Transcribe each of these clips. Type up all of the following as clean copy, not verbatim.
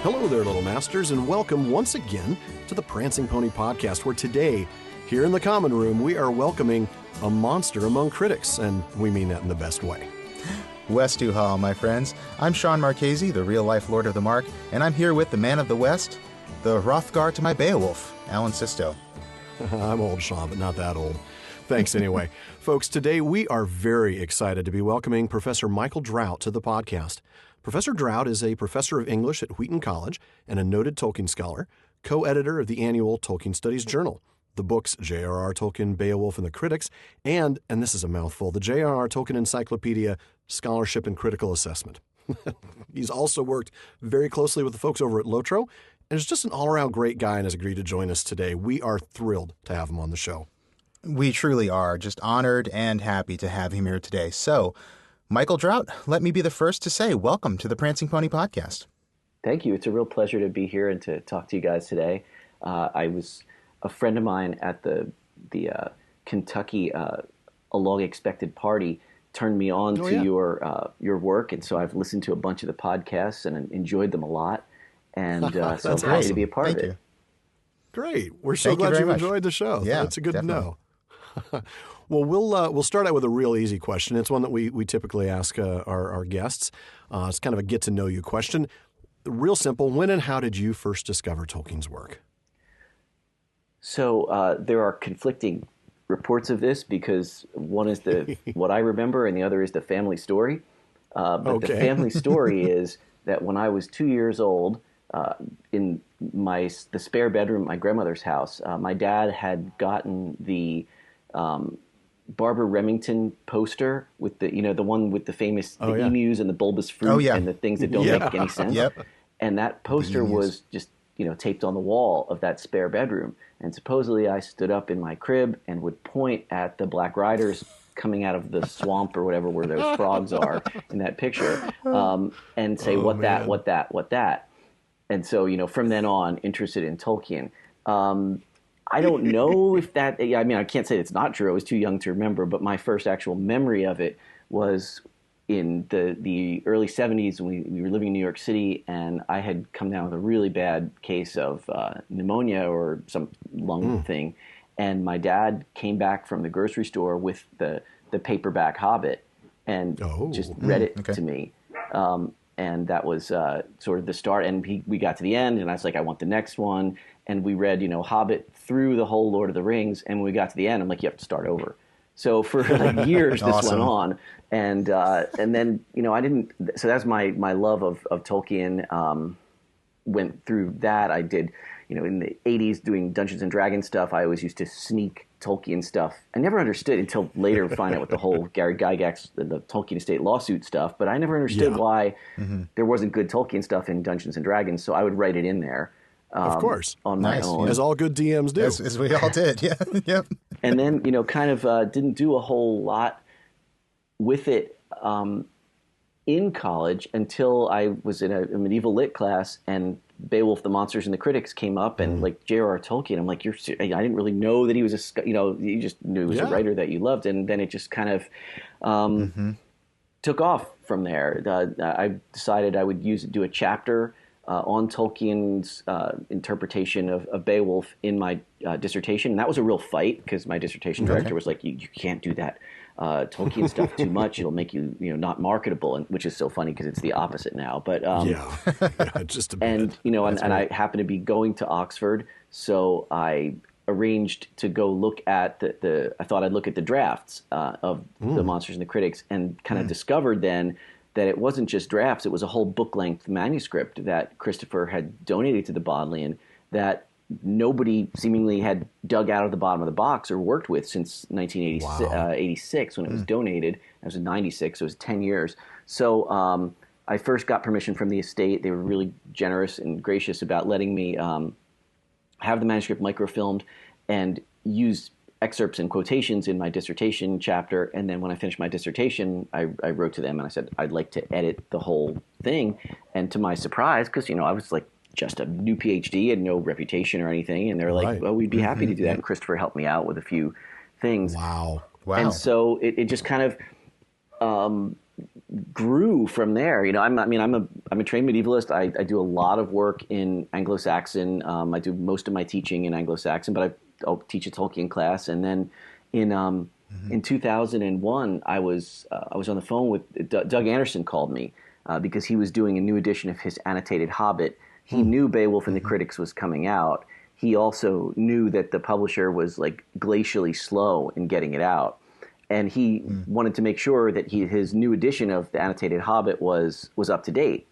Hello there, little masters, and welcome once again to the Prancing Pony Podcast, where today, here in the common room, we are welcoming a monster among critics, and we mean that in the best way. West to Hall, my friends. I'm Shawn Marchese, the real-life Lord of the Mark, and I'm here with the man of the West, the Hrothgar to my Beowulf, Alan Sisto. I'm old, Shawn, but not that old. Thanks anyway. Folks, today we are very excited to be welcoming Professor Michael Drout to the podcast. Professor Drout is a professor of English at Wheaton College and a noted Tolkien scholar, co-editor of the annual Tolkien Studies Journal, the books J.R.R. Tolkien, Beowulf, and the Critics, and this is a mouthful, the J.R.R. Tolkien Encyclopedia, Scholarship and Critical Assessment. He's also worked very closely with the folks over at Lotro, and is just an all-around great guy and has agreed to join us today. We are thrilled to have him on the show. We truly are, just honored and happy to have him here today. So, Michael Drout, let me be the first to say welcome to the Prancing Pony Podcast. Thank you. It's a real pleasure to be here and to talk to you guys today. I was a friend of mine at the Kentucky A Long Expected Party turned me on to your work, and so I've listened to a bunch of the podcasts and enjoyed them a lot, and so I'm happy to be a part of it. Great. We're so glad you enjoyed the show. Yeah, that's good definitely. to know. Well, we'll start out with a real easy question. It's one that we typically ask our guests. It's kind of a get-to-know-you question. Real simple. When and how did you first discover Tolkien's work? So there are conflicting reports of this because one is what I remember and the other is the family story. But the family story is that when I was 2 years old, in the spare bedroom at my grandmother's house, my dad had gotten the Barbara Remington poster with the one with the famous emus and the bulbous fruit and the things that don't make any sense. And that poster was just taped on the wall of that spare bedroom. And supposedly I stood up in my crib and would point at the Black Riders coming out of the swamp or whatever where those frogs are in that picture, and say, what that. And so, from then on, interested in Tolkien. I don't know if that, I can't say it's not true. I was too young to remember, but my first actual memory of it was in the early 70s when we were living in New York City, and I had come down with a really bad case of pneumonia or some lung thing, and my dad came back from the grocery store with the paperback Hobbit and just read it to me. And that was sort of the start. And we got to the end, and I was like, I want the next one. And we read, Hobbit through the whole Lord of the Rings. And when we got to the end, I'm like, you have to start over. So for years, this went on. And then, I didn't. So that's my love of Tolkien. Went through that. I did, in the 80s doing Dungeons and Dragons stuff. I always used to sneak Tolkien stuff. I never understood until later find out with the whole Gary Gygax, the Tolkien estate lawsuit stuff. But I never understood why there wasn't good Tolkien stuff in Dungeons and Dragons. So I would write it in there. Of course. On my own. As all good DMs do. As we all did, yeah. Yep. And then, kind of didn't do a whole lot with it in college until I was in a medieval lit class, and Beowulf, the Monsters and the Critics came up, and like J.R.R. Tolkien. I'm like, I didn't really know that he was you just knew he was a writer that you loved, and then it just kind of took off from there. I decided I would do a chapter on Tolkien's interpretation of Beowulf in my dissertation. And that was a real fight because my dissertation director was like, you can't do that Tolkien stuff too much. It'll make you not marketable, and which is so funny because it's the opposite now. But just a bit. And I happened to be going to Oxford, so I arranged to go look at I thought I'd look at the drafts of the Monsters and the Critics, and kind of discovered then that it wasn't just drafts, it was a whole book-length manuscript that Christopher had donated to the Bodleian that nobody seemingly had dug out of the bottom of the box or worked with since 1986 when it was donated. It was in 96, so it was 10 years. So I first got permission from the estate. They were really generous and gracious about letting me have the manuscript microfilmed and use excerpts and quotations in my dissertation chapter. And then when I finished my dissertation, I wrote to them and I said, I'd like to edit the whole thing. And to my surprise, because, I was like just a new PhD, had no reputation or anything. And they're like, well, we'd be happy to do that. And Christopher helped me out with a few things. Wow. And so it just kind of grew from there. I'm a trained medievalist. I do a lot of work in Anglo-Saxon. I do most of my teaching in Anglo-Saxon, but I'll teach a Tolkien class. And then in 2001, I was on the phone with Doug Anderson. Called me because he was doing a new edition of his annotated Hobbit. He knew Beowulf and the Critics was coming out. He also knew that the publisher was like glacially slow in getting it out. And he wanted to make sure that his new edition of the annotated Hobbit was up to date.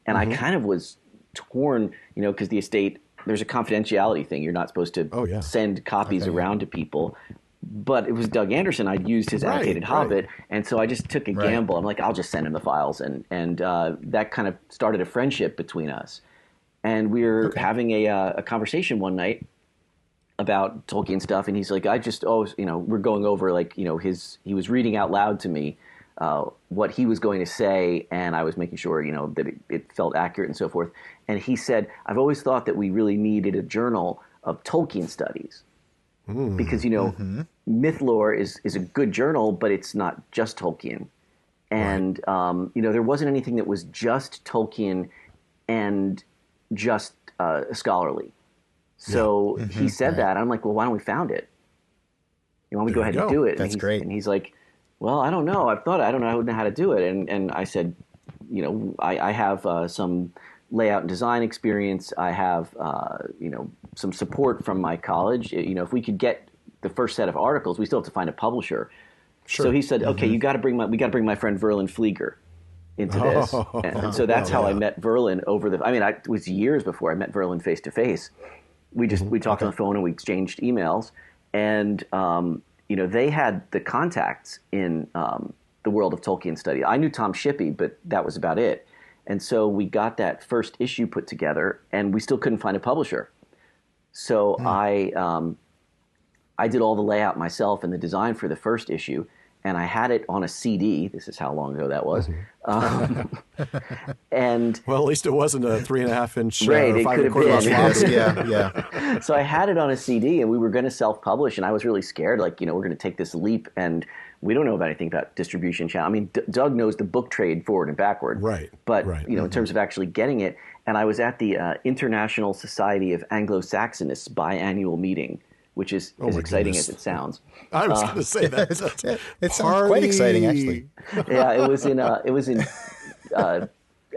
And I kind of was torn, because the estate, there's a confidentiality thing. You're not supposed to send copies around to people. But it was Doug Anderson. I'd used his annotated Hobbit. And so I just took a gamble. I'm like, I'll just send him the files. And that kind of started a friendship between us. And we were having a conversation one night about Tolkien stuff, and he's like, we're going over he was reading out loud to me what he was going to say, and I was making sure that it felt accurate and so forth. And he said, I've always thought that we really needed a journal of Tolkien studies because myth lore is a good journal, but it's not just Tolkien, and there wasn't anything that was just Tolkien and just scholarly. So he said that. I'm like, well, why don't we found it? Why don't we go ahead and do it? That's great. And he's like, well, I don't know. I don't know how to do it. And I said, I have some layout and design experience. I have, some support from my college. If we could get the first set of articles, we still have to find a publisher. Sure. So he said, okay, we got to bring my friend Verlin Flieger into this. And so that's how I met Verlin it was years before I met Verlin face to face. We talked on the phone and we exchanged emails, and they had the contacts in the world of Tolkien study. I knew Tom Shippey, but that was about it. And so we got that first issue put together, and we still couldn't find a publisher. So I did all the layout myself and the design for the first issue, and I had it on a CD. This is how long ago that was. And well, at least it wasn't a 3.5-inch right, it could have been. Yeah. So I had it on a CD, and we were going to self-publish, and I was really scared. We're going to take this leap, and we don't know about anything about distribution channel. I mean, Doug knows the book trade forward and backward. Right. But in terms of actually getting it, and I was at the International Society of Anglo-Saxonists biannual meeting, which is as exciting as it sounds. I was going to say that. It sounds quite exciting, actually. Yeah, it was in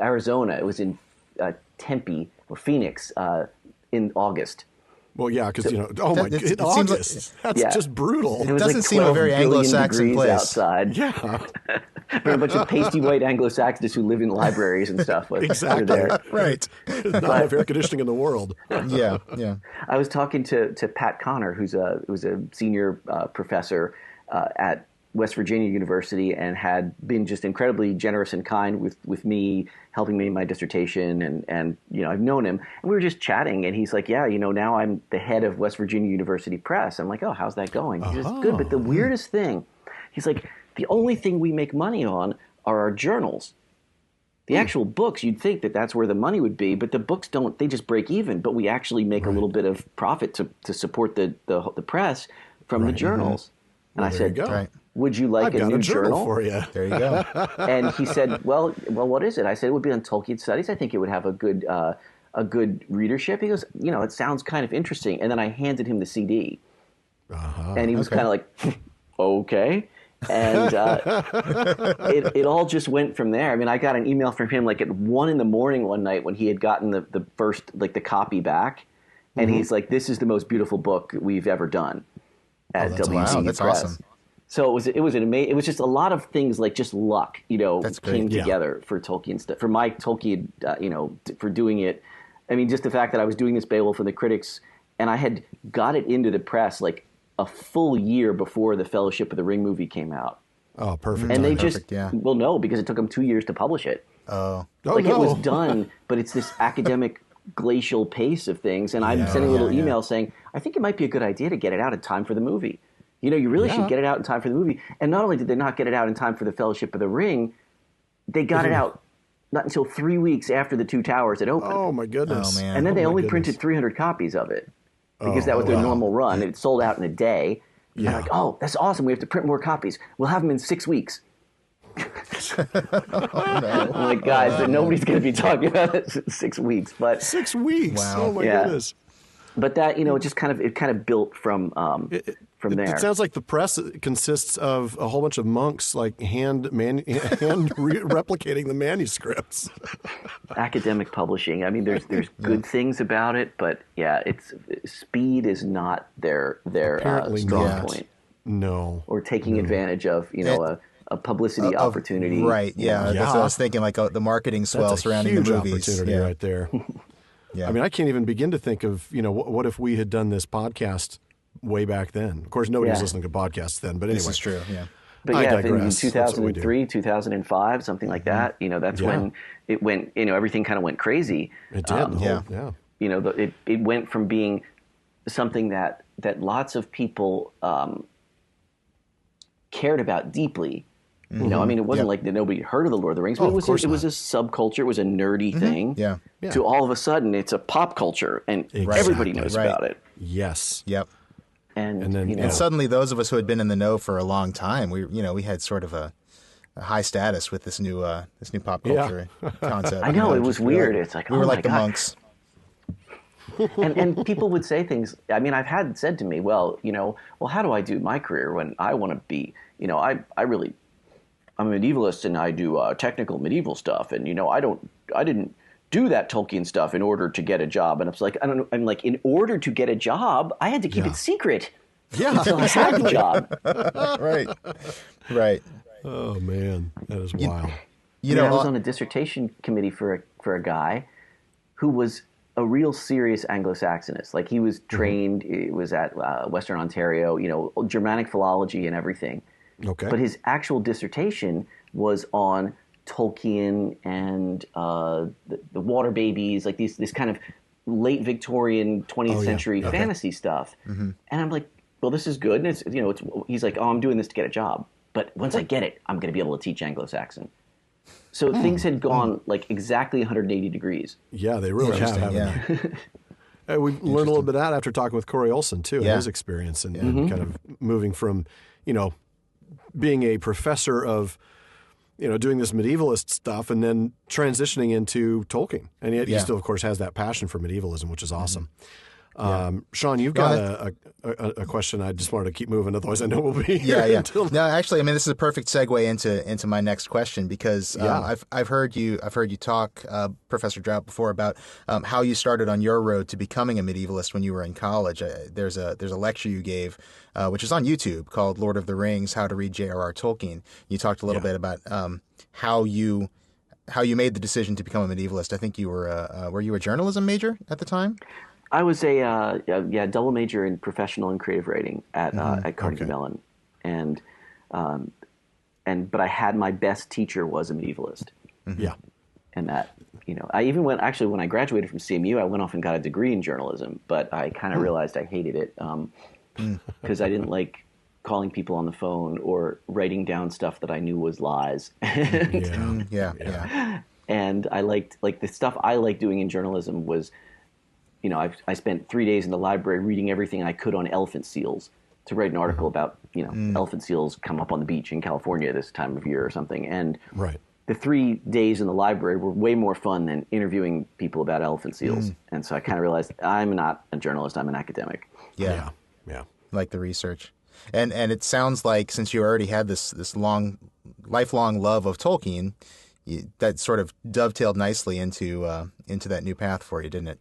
Arizona. It was in Tempe or Phoenix in August. Well, yeah, because August. That's just brutal. It doesn't seem a very Anglo-Saxon place. Outside. Yeah. A bunch of pasty white Anglo-Saxons who live in libraries and stuff. Exactly. There. Right. Not have air conditioning in the world. Yeah. I was talking to Pat Connor, who's a senior professor at West Virginia University and had been just incredibly generous and kind with me, helping me in my dissertation, and I've known him, and we were just chatting, and he's like, yeah, now I'm the head of West Virginia University Press. I'm like, oh, how's that going? He says, good, but the weirdest thing, he's like, the only thing we make money on are our journals. The actual books, you'd think that that's where the money would be, but the books don't, they just break even, but we actually make a little bit of profit to support the press from the journals. And I said, would you like a new journal for you? There you go. And he said, well, what is it? I said, it would be on Tolkien Studies. I think it would have a good readership. He goes, it sounds kind of interesting. And then I handed him the CD. And he was kind of like, okay. And it all just went from there. I mean, I got an email from him at 1 a.m. one night when he had gotten the first, the copy back. And he's like, this is the most beautiful book we've ever done at WCU That's Press. awesome. So it was an amazing. It was just a lot of things just luck, came together for Tolkien stuff. For my Tolkien, for doing it. I mean, just the fact that I was doing this Beowulf for the Critics, and I had got it into the press a full year before the Fellowship of the Ring movie came out. Oh, perfect. And they well, no, because it took them 2 years to publish it. Oh, it was done, but it's this academic glacial pace of things. And I'm sending a little email saying, I think it might be a good idea to get it out in time for the movie. You really should get it out in time for the movie. And not only did they not get it out in time for the Fellowship of the Ring, they got it out not until 3 weeks after the Two Towers had opened. Oh, my goodness. Oh, man. And then they only printed 300 copies of it because that was their normal run. And it sold out in a day. Yeah. I'm like, oh, that's awesome. We have to print more copies. We'll have them in 6 weeks. No. I'm like, guys, nobody's going to be talking about it in 6 weeks. But 6 weeks. Wow. Oh my goodness. But that, it just kind of built from there. It sounds like the press consists of a whole bunch of monks, like hand replicating the manuscripts. Academic publishing. I mean, there's good things about it, but it's speed is not their strong point. No. Or taking advantage of a publicity opportunity. Right. Yeah. That's what I was thinking. Like the marketing swell surrounding the movies. Opportunity right there. Yeah. I mean, I can't even begin to think of, what if we had done this podcast way back then? Of course, nobody was listening to podcasts then, but anyway. This is true, yeah. But in 2003, 2005, something like that, that's when it went, everything kind of went crazy. It did. It went from being something that lots of people cared about deeply. I mean, it wasn't like that nobody heard of the Lord of the Rings, but it was a subculture. It was a nerdy thing. Yeah. To all of a sudden, it's a pop culture, and everybody knows about it. Yes. Yep. And then and suddenly, those of us who had been in the know for a long time, we had sort of a high status with this new pop culture concept. I know, it was weird. It's like, we were like the monks. and people would say things. I mean, I've had said to me, well, how do I do my career when I want to be, I'm a medievalist and I do technical medieval stuff, and I didn't do that Tolkien stuff in order to get a job. And it's like, I don't know. I'm like, in order to get a job, I had to keep it secret. Yeah, until I had the job. Right. Oh man, that is wild. I was on a dissertation committee for a guy who was a real serious Anglo-Saxonist. Like he was trained. It was at Western Ontario. Germanic philology and everything. Okay. But his actual dissertation was on Tolkien and the water babies, like this kind of late Victorian 20th century fantasy stuff. Mm-hmm. And I'm like, well, this is good. And he's like, oh, I'm doing this to get a job. But once I get it, I'm going to be able to teach Anglo-Saxon. So things had gone like exactly 180 degrees. Yeah, they really have, haven't they? We learned a little bit of that after talking with Corey Olson, too, and his experience and kind of moving from, being a professor of, doing this medievalist stuff and then transitioning into Tolkien. And yet he still, of course, has that passion for medievalism, which is awesome. Shawn, you've got a question. I just wanted to keep moving, otherwise I know we'll be here until... No, actually, I mean, this is a perfect segue into my next question because I've heard you talk, Professor Drout, before about how you started on your road to becoming a medievalist when you were in college. There's a lecture you gave, which is on YouTube, called "Lord of the Rings: How to Read J.R.R. Tolkien." You talked a little bit about how you made the decision to become a medievalist. I think you were you a journalism major at the time? I was a double major in professional and creative writing at Carnegie Mellon, but I had my best teacher was a medievalist. Yeah, and that I even when I graduated from CMU, I went off and got a degree in journalism, but I kind of realized I hated it because I didn't like calling people on the phone or writing down stuff that I knew was lies. And I liked the stuff I liked doing in journalism was. I spent 3 days in the library reading everything I could on elephant seals to write an article about, elephant seals come up on the beach in California this time of year or something. And the 3 days in the library were way more fun than interviewing people about elephant seals. And so I kind of realized I'm not a journalist, I'm an academic. Yeah. Like the research. And it sounds like since you already had this lifelong love of Tolkien, that sort of dovetailed nicely into that new path for you, didn't it?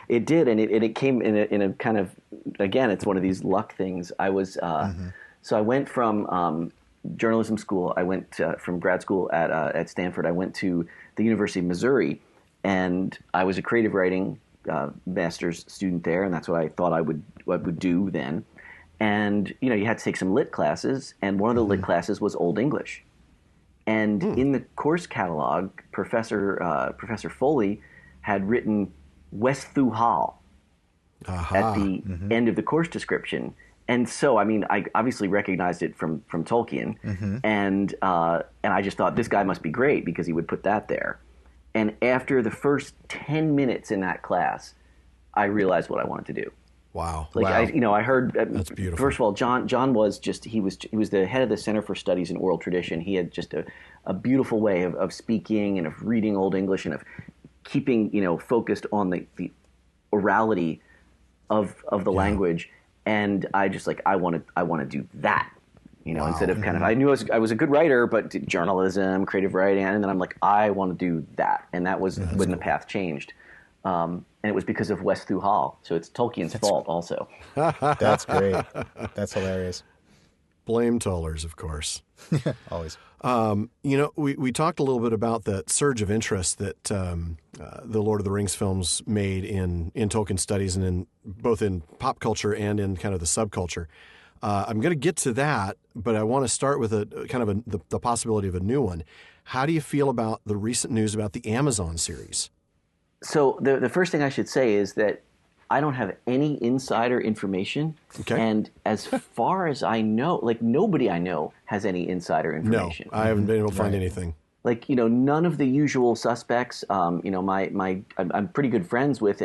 It did, and it came in a kind of, again, it's one of these luck things. I was so I went from journalism school. I went from grad school at Stanford. I went to the University of Missouri, and I was a creative writing master's student there, and that's what I thought I would do then. And you had to take some lit classes, and one of the lit classes was Old English. And in the course catalog, Professor Foley had written Westhu Hall at the end of the course description. And so, I mean, I obviously recognized it from Tolkien. And I just thought, this guy must be great because he would put that there. And after the first 10 minutes in that class, I realized what I wanted to do. Wow. Like I heard. That's beautiful. First of all, John was he was the head of the Center for Studies in Oral Tradition. He had just a beautiful way of speaking and of reading Old English and of keeping focused on the orality of the language. And I just I want to do that. Wow. Instead of kind of, I knew I was a good writer, but journalism, creative writing, and then I'm like, I want to do that. And that was when the path changed. And it was because of West Through Hall. So it's Tolkien's fault also. That's great. That's hilarious. Blame Tollers, of course. Always. We talked a little bit about that surge of interest that the Lord of the Rings films made in Tolkien studies and both in pop culture and in kind of the subculture. I'm going to get to that, but I want to start with the possibility of a new one. How do you feel about the recent news about the Amazon series? So the first thing I should say is that I don't have any insider information. Okay. And as far as I know, nobody I know has any insider information. No, I haven't been able to find anything. None of the usual suspects. I'm pretty good friends with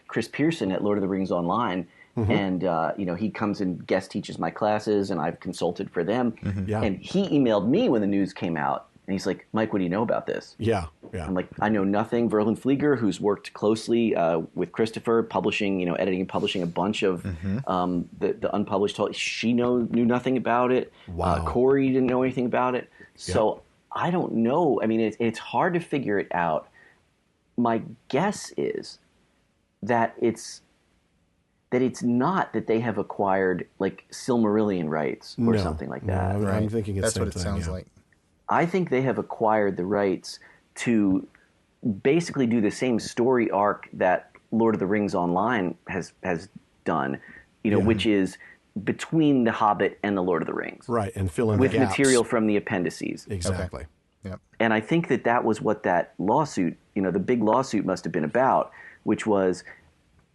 Chris Pearson at Lord of the Rings Online. Mm-hmm. And, he comes and guest teaches my classes, and I've consulted for them. Mm-hmm. Yeah. And he emailed me when the news came out, and he's like, Mike, what do you know about this? Yeah. I'm like, I know nothing. Verlin Flieger, who's worked closely with Christopher, publishing, editing and publishing a bunch of the unpublished, she knew nothing about it. Wow. Corey didn't know anything about it. So I don't know. I mean, it's hard to figure it out. My guess is that it's not that they have acquired Silmarillion rights or something like that. No, I'm thinking that's what it sounds like. I think they have acquired the rights to basically do the same story arc that Lord of the Rings Online has done, which is between The Hobbit and The Lord of the Rings. Right, and fill in with the gaps. Material from the appendices. Exactly. Okay. Yep. And I think that was what that lawsuit, the big lawsuit must have been about, which was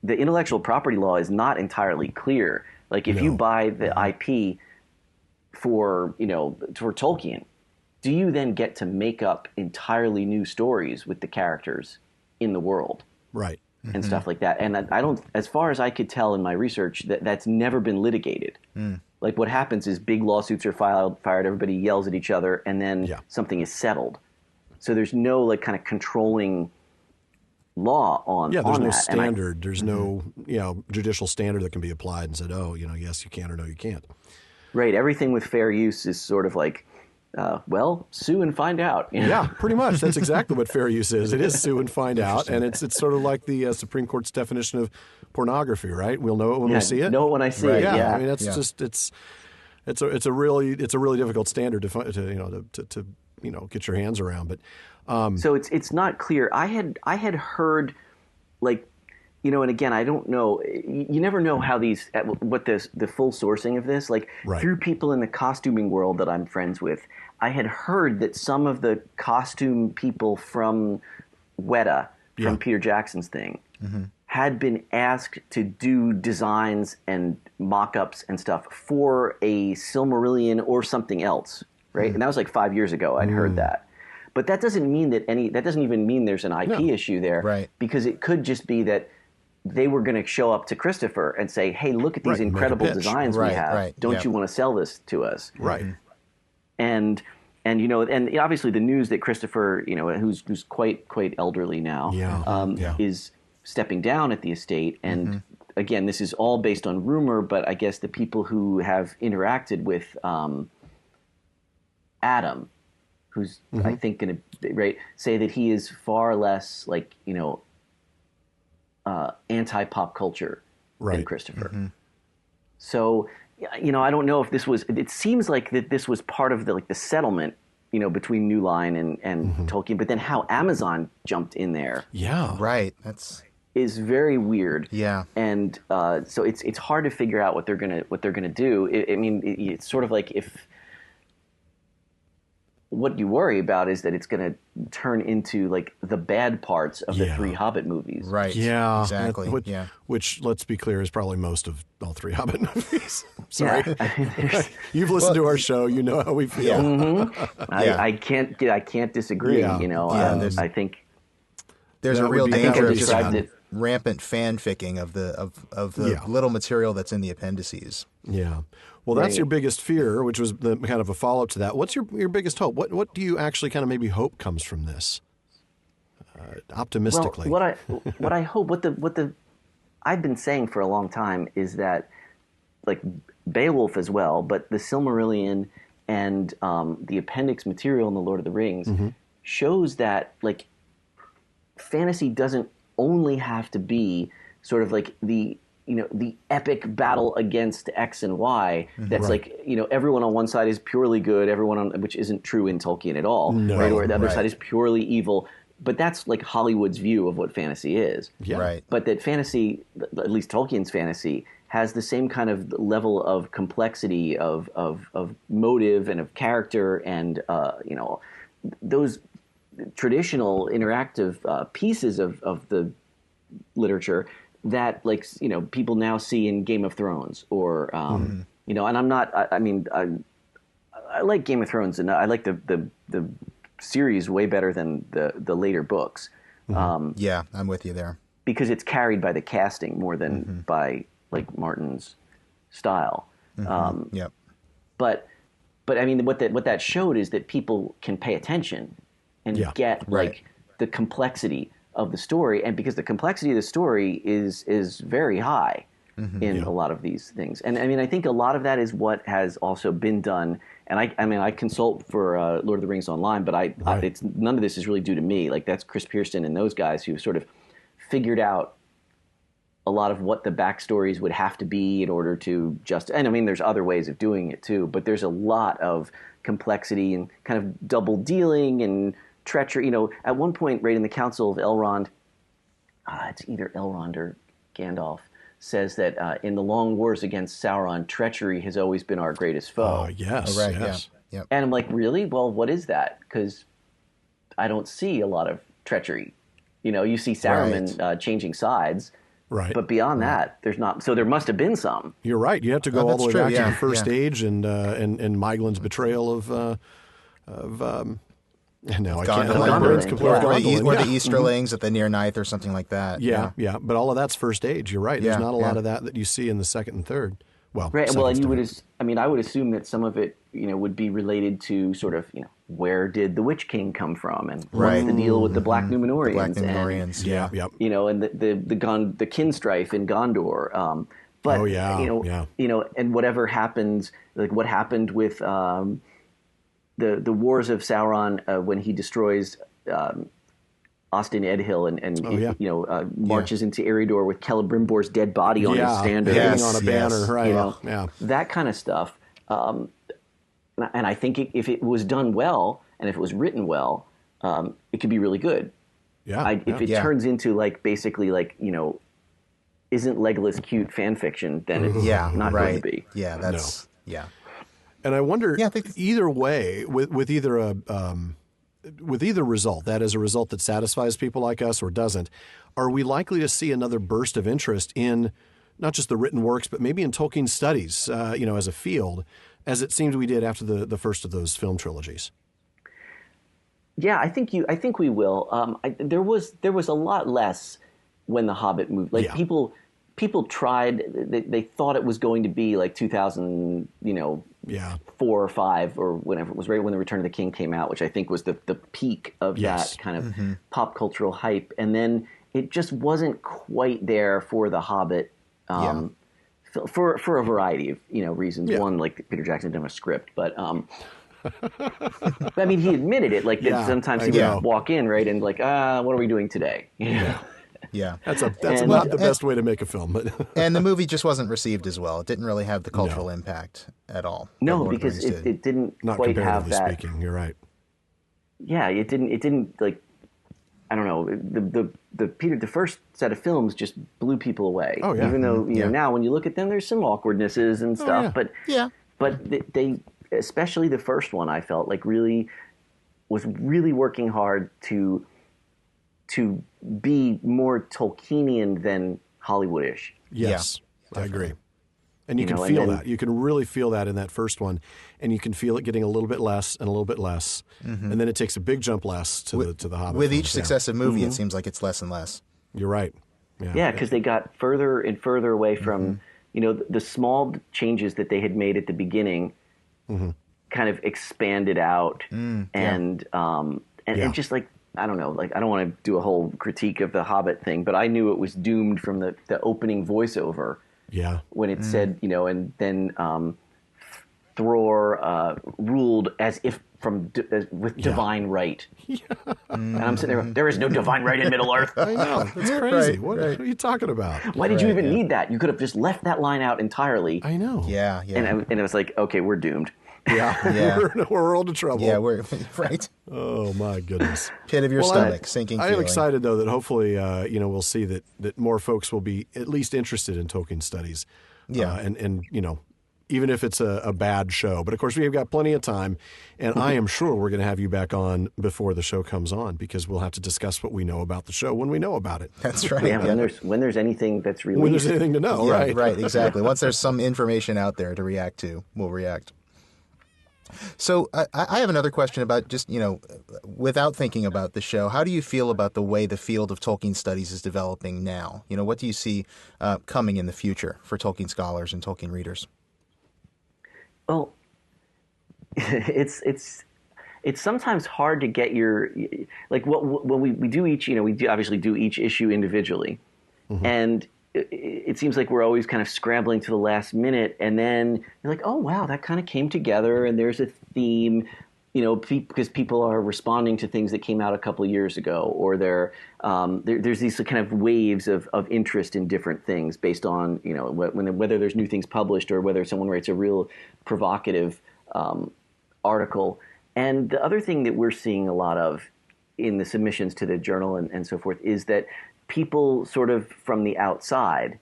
the intellectual property law is not entirely clear. If you buy the IP for Tolkien, do you then get to make up entirely new stories with the characters in the world? Right. And stuff like that. And I don't, as far as I could tell in my research, that's never been litigated. What happens is big lawsuits are fired, everybody yells at each other, and then something is settled. So there's no kind of controlling law on there's no that. standard. There's no judicial standard that can be applied and said, yes you can or no you can't. Right. Everything with fair use is sort of sue and find out. Yeah, pretty much. That's exactly what fair use is. It is sue and find out, and it's sort of like the Supreme Court's definition of pornography, right? We'll know it when we see it. Know it when I see it. Yeah. I mean, that's just it's a really difficult standard to get your hands around, but. So it's not clear. I had heard and again, I don't know. You never know how the full sourcing of this, through people in the costuming world that I'm friends with. I had heard that some of the costume people from Weta, from Peter Jackson's thing, had been asked to do designs and mock-ups and stuff for a Silmarillion or something else, right? And that was 5 years ago. I'd heard that. But that doesn't mean that doesn't even mean there's an IP issue there, right? Because it could just be that they were going to show up to Christopher and say, "Hey, look at these incredible designs we have. Right. Don't you want to sell this to us?" Right. And obviously the news that Christopher, who's quite elderly now, is stepping down at the estate. And again, this is all based on rumor, but I guess the people who have interacted with Adam, who's I think going to say that he is far less anti-pop culture than Christopher. So I don't know if this was. It seems like that this was part of the settlement between New Line and Tolkien, but then how Amazon jumped in there. Yeah, right. Is very weird. Yeah, and so it's hard to figure out what they're gonna do. It's sort of like if. What you worry about is that it's going to turn into the bad parts of the three Hobbit movies. Right. Yeah. Exactly. Which, let's be clear, is probably most of all three Hobbit movies. Sorry. Yeah. You've listened to our show. You know how we feel. Yeah. I can't disagree. Yeah. I think there's a real danger. Described it. rampant fanficking of the little material that's in the appendices. Yeah. Well, that's your biggest fear, which was the kind of a follow-up to that. What's your biggest hope? What do you actually kind of maybe hope comes from this? Optimistically. Well, what I hope, what the I've been saying for a long time is that, like Beowulf as well, but the Silmarillion and the appendix material in the Lord of the Rings shows that like fantasy doesn't only have to be sort of like the epic battle against X and Y. That's like, everyone on one side is purely good, which isn't true in Tolkien at all, right? Or the other side is purely evil. But that's like Hollywood's view of what fantasy is. Yeah. Right. But that fantasy, at least Tolkien's fantasy, has the same kind of level of complexity of motive and of character and, those traditional interactive pieces of the literature that, like, people now see in Game of Thrones or, and I'm not, I like Game of Thrones and I like the series way better than the later books. Yeah, I'm with you there. Because it's carried by the casting more than by like Martin's style. Yep. But I mean, what that showed is that people can pay attention and get like the complexity of the story, and because the complexity of the story is very high in a lot of these things. And I mean, I think a lot of that is what has also been done. And I consult for Lord of the Rings Online, but it's none of this is really due to me. Like, that's Chris Pearson and those guys who sort of figured out a lot of what the backstories would have to be in order to and I mean, there's other ways of doing it too, but there's a lot of complexity and kind of double dealing and treachery. At one point, right in the Council of Elrond, it's either Elrond or Gandalf, says that in the long wars against Sauron, treachery has always been our greatest foe. Yes. Oh, right. Yes. Yeah. Yep. And I'm like, really? Well, what is that? Because I don't see a lot of treachery. You see Saruman changing sides. Right. But beyond that, there's not. So there must have been some. You're right. You have to go all the way back to the first age and Myglin's betrayal of now I can't. Or the Easterlings at the Near Ninth or something like that. Yeah. But all of that's first age. You're right. There's not a lot of that you see in the second and third. Well, right. Well, and you would. I would assume that some of it, would be related to sort of, where did the Witch King come from, and what's the deal with the Black Numenorians? The Black Numenorians. And the kin strife in Gondor. And whatever happens, like what happened with the wars of Sauron when he destroys Ostin Edhill and marches into Eriador with Celebrimbor's dead body on his standard, hanging on a banner, right? That kind of stuff. And I think if it was done well and if it was written well, it could be really good. If it turns into like basically like isn't Legolas cute fan fiction, then it's not going to be. Yeah, that's And I wonder, either way, with either with either result, that is a result that satisfies people like us or doesn't, are we likely to see another burst of interest in not just the written works, but maybe in Tolkien Studies, as a field, as it seemed we did after the first of those film trilogies? Yeah, I think we will. There was a lot less when The Hobbit moved. Like people tried. They thought it was going to be like 2000, 4 or 5 or whenever it was, right when The Return of the King came out, which I think was the peak of that kind of pop cultural hype, and then it just wasn't quite there for The Hobbit. For a variety of reasons. One, like Peter Jackson didn't have a script, but I mean, he admitted it. Like that sometimes he would walk in, right, and like, what are we doing today? That's not the best way to make a film. But and the movie just wasn't received as well. It didn't really have the cultural impact at all. No, because it didn't not quite have that. Speaking, you're right. Yeah, it didn't like. I don't know. The first set of films just blew people away. Oh, yeah. Even though now when you look at them, there's some awkwardnesses and stuff. But they, especially the first one, I felt like was really working hard to be more Tolkienian than Hollywoodish. Yes, I agree. And you can feel that. You can really feel that in that first one, and you can feel it getting a little bit less and a little bit less, and then it takes a big jump less to the Hobbit. With each successive movie, it seems like it's less and less. You're right. Yeah, because they got further and further away from, the small changes that they had made at the beginning kind of expanded out. And just like, I don't know, like, I don't want to do a whole critique of the Hobbit thing, but I knew it was doomed from the opening voiceover. Yeah. When it said, and then Thror ruled as if with divine right. Yeah. And I'm sitting there is no divine right in Middle-earth. I know. It's crazy. What are you talking about? Why did you even need that? You could have just left that line out entirely. I know. Yeah. And it was like, okay, we're doomed. Yeah. We're in a world of trouble. Yeah, we're right. Oh, my goodness. Pit of your stomach, sinking feeling. I am excited, though, that hopefully, we'll see that more folks will be at least interested in Tolkien studies. Yeah. And even if it's a bad show. But, of course, we've got plenty of time, and I am sure we're going to have you back on before the show comes on, because we'll have to discuss what we know about the show when we know about it. That's right. Yeah, when there's anything that's released. When there's anything to know, right? Right, exactly. Once there's some information out there to react to, we'll react. So I have another question about just, without thinking about the show, how do you feel about the way the field of Tolkien studies is developing now? What do you see coming in the future for Tolkien scholars and Tolkien readers? Well, it's sometimes hard to get your, like, when we do each, we obviously do each issue individually, and it seems like we're always kind of scrambling to the last minute, and then you're like, oh wow, that kind of came together, and there's a theme, because people are responding to things that came out a couple of years ago, or there's these kind of waves of interest in different things based on whether there's new things published or whether someone writes a real provocative article. And the other thing that we're seeing a lot of in the submissions to the journal and so forth is that people sort of from the outside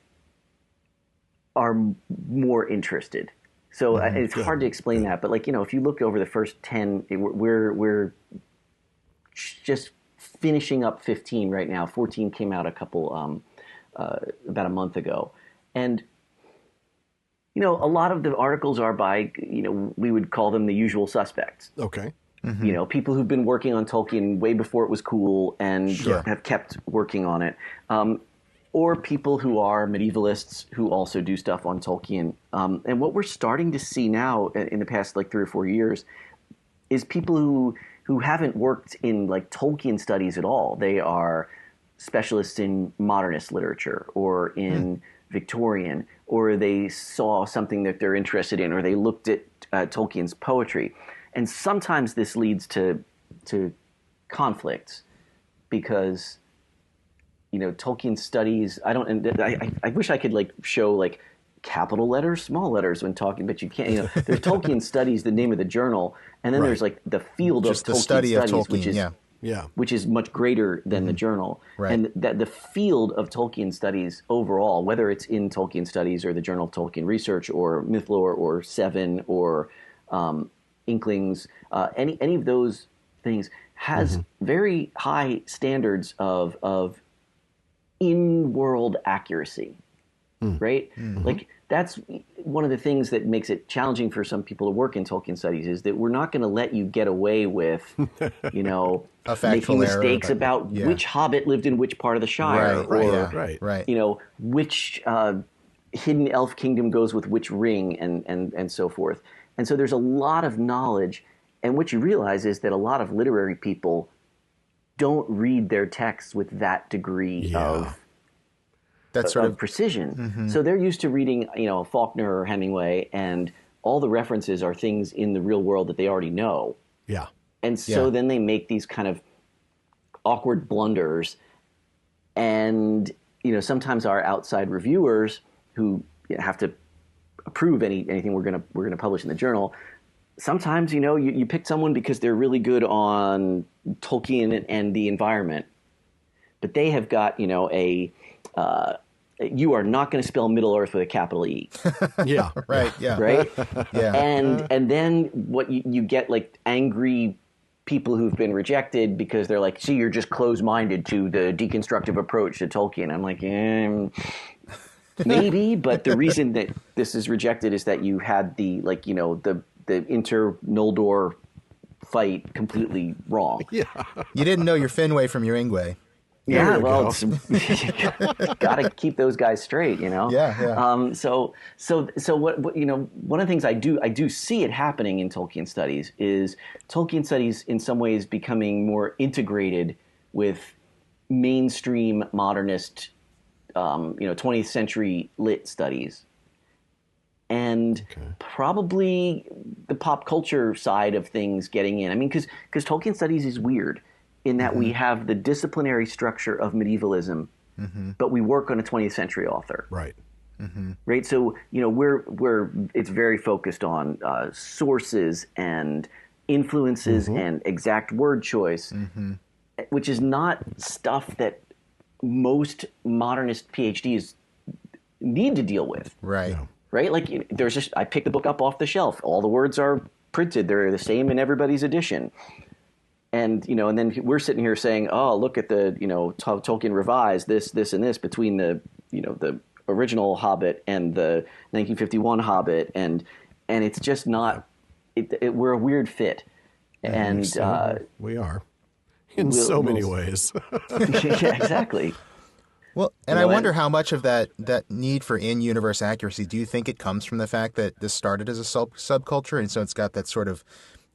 are more interested. So it's hard to explain that, but if you look over the first 10, we're just finishing up 15 right now. 14 came out about a month ago, and a lot of the articles are by we would call them the usual suspects. Okay. People who've been working on Tolkien way before it was cool and have kept working on it. Or people who are medievalists who also do stuff on Tolkien. And what we're starting to see now in the past 3 or 4 years is people who haven't worked in Tolkien studies at all. They are specialists in modernist literature or in Victorian, or they saw something that they're interested in, or they looked at Tolkien's poetry. And sometimes this leads to conflicts because Tolkien studies. I wish I could show capital letters, small letters when talking, but you can't. There's Tolkien Studies, the name of the journal, and then there's the field just of the Tolkien study Studies, of Tolkien, which is much greater than the journal. Right. And that the field of Tolkien Studies overall, whether it's in Tolkien Studies or the Journal of Tolkien Research or Mythlore or Seven or Inklings, any of those things has very high standards of in-world accuracy, right? That's one of the things that makes it challenging for some people to work in Tolkien studies is that we're not going to let you get away with, making mistakes about which hobbit lived in which part of the Shire, which hidden elf kingdom goes with which ring, and so forth. And so there's a lot of knowledge, and what you realize is that a lot of literary people don't read their texts with that degree of precision. So they're used to reading, Faulkner or Hemingway, and all the references are things in the real world that they already know. Yeah. And so then they make these kind of awkward blunders, and sometimes our outside reviewers who have to approve anything we're gonna publish in the journal. Sometimes, you pick someone because they're really good on Tolkien and the environment, but they have got, you are not going to spell Middle-earth with a capital E. Yeah. Right. Yeah. Right? Yeah. And then what you get angry people who've been rejected because they're like, see, you're just closed-minded to the deconstructive approach to Tolkien. I'm like, maybe, but the reason that this is rejected is that you had the inter-Noldor fight completely wrong. Yeah. You didn't know your Finwë from your Ingwe. Yeah, well, got to keep those guys straight, you know. Yeah. So what you know, one of the things I do see it happening in Tolkien studies is Tolkien studies in some ways becoming more integrated with mainstream modernist, 20th century lit studies, and probably the pop culture side of things getting in. I mean, because Tolkien studies is weird in that we have the disciplinary structure of medievalism, but we work on a 20th century author. Right. Right. So, it's very focused on sources and influences and exact word choice, which is not stuff that most modernist PhDs need to deal with. Right. Yeah. Right. Like I picked the book up off the shelf. All the words are printed. They're the same in everybody's edition. And, and then we're sitting here saying, oh, look at the, Tolkien revised this, and this between the, the original Hobbit and the 1951 Hobbit. And it's just not, we're a weird fit. And we are in so many ways. Yeah, exactly. Well, and I wonder how much of that need for in-universe accuracy, do you think it comes from the fact that this started as a subculture, and so it's got that sort of,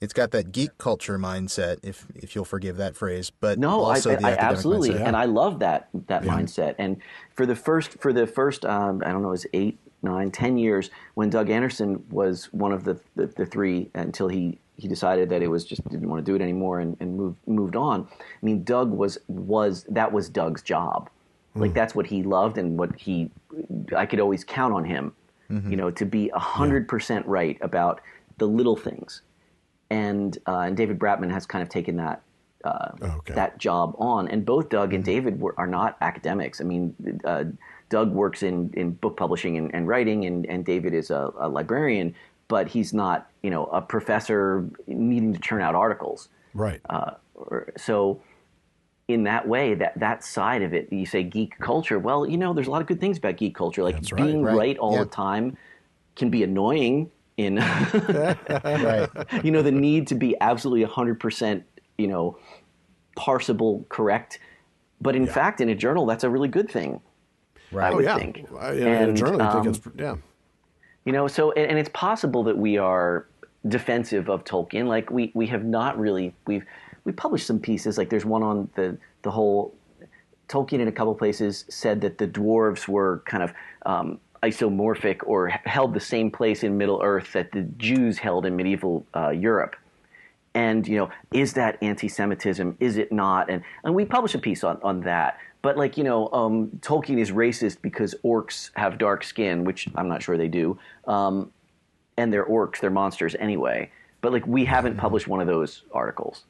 it's got that geek culture mindset, if you'll forgive that phrase, but no, also the academic absolutely, mindset. And I love that mindset. And for the first I don't know, it was 8, 9, 10 years when Doug Anderson was one of the three until he decided that it was just didn't want to do it anymore and moved on. I mean, Doug was Doug's job. Like that's what he loved and I could always count on him, to be 100% right about the little things. And David Bratman has kind of taken that that job on. And both Doug and David are not academics. I mean, Doug works in book publishing and writing, and David is a librarian, but he's not, a professor needing to churn out articles. Right. So in that way, that side of it, you say geek culture. Well, there's a lot of good things about geek culture. Like being right all the time can be annoying. In the need to be absolutely 100%, parsable, correct. But in fact, in a journal, that's a really good thing. Right. I would think. In a journal, I think it's So and it's possible that we are defensive of Tolkien. Like we have not really we published some pieces. Like there's one on the whole Tolkien in a couple places said that the dwarves were kind of isomorphic or held the same place in Middle Earth that the Jews held in medieval Europe. And, is that anti-Semitism? Is it not? And we published a piece on that. But Tolkien is racist because orcs have dark skin, which I'm not sure they do. And they're orcs, they're monsters anyway. But we haven't published one of those articles.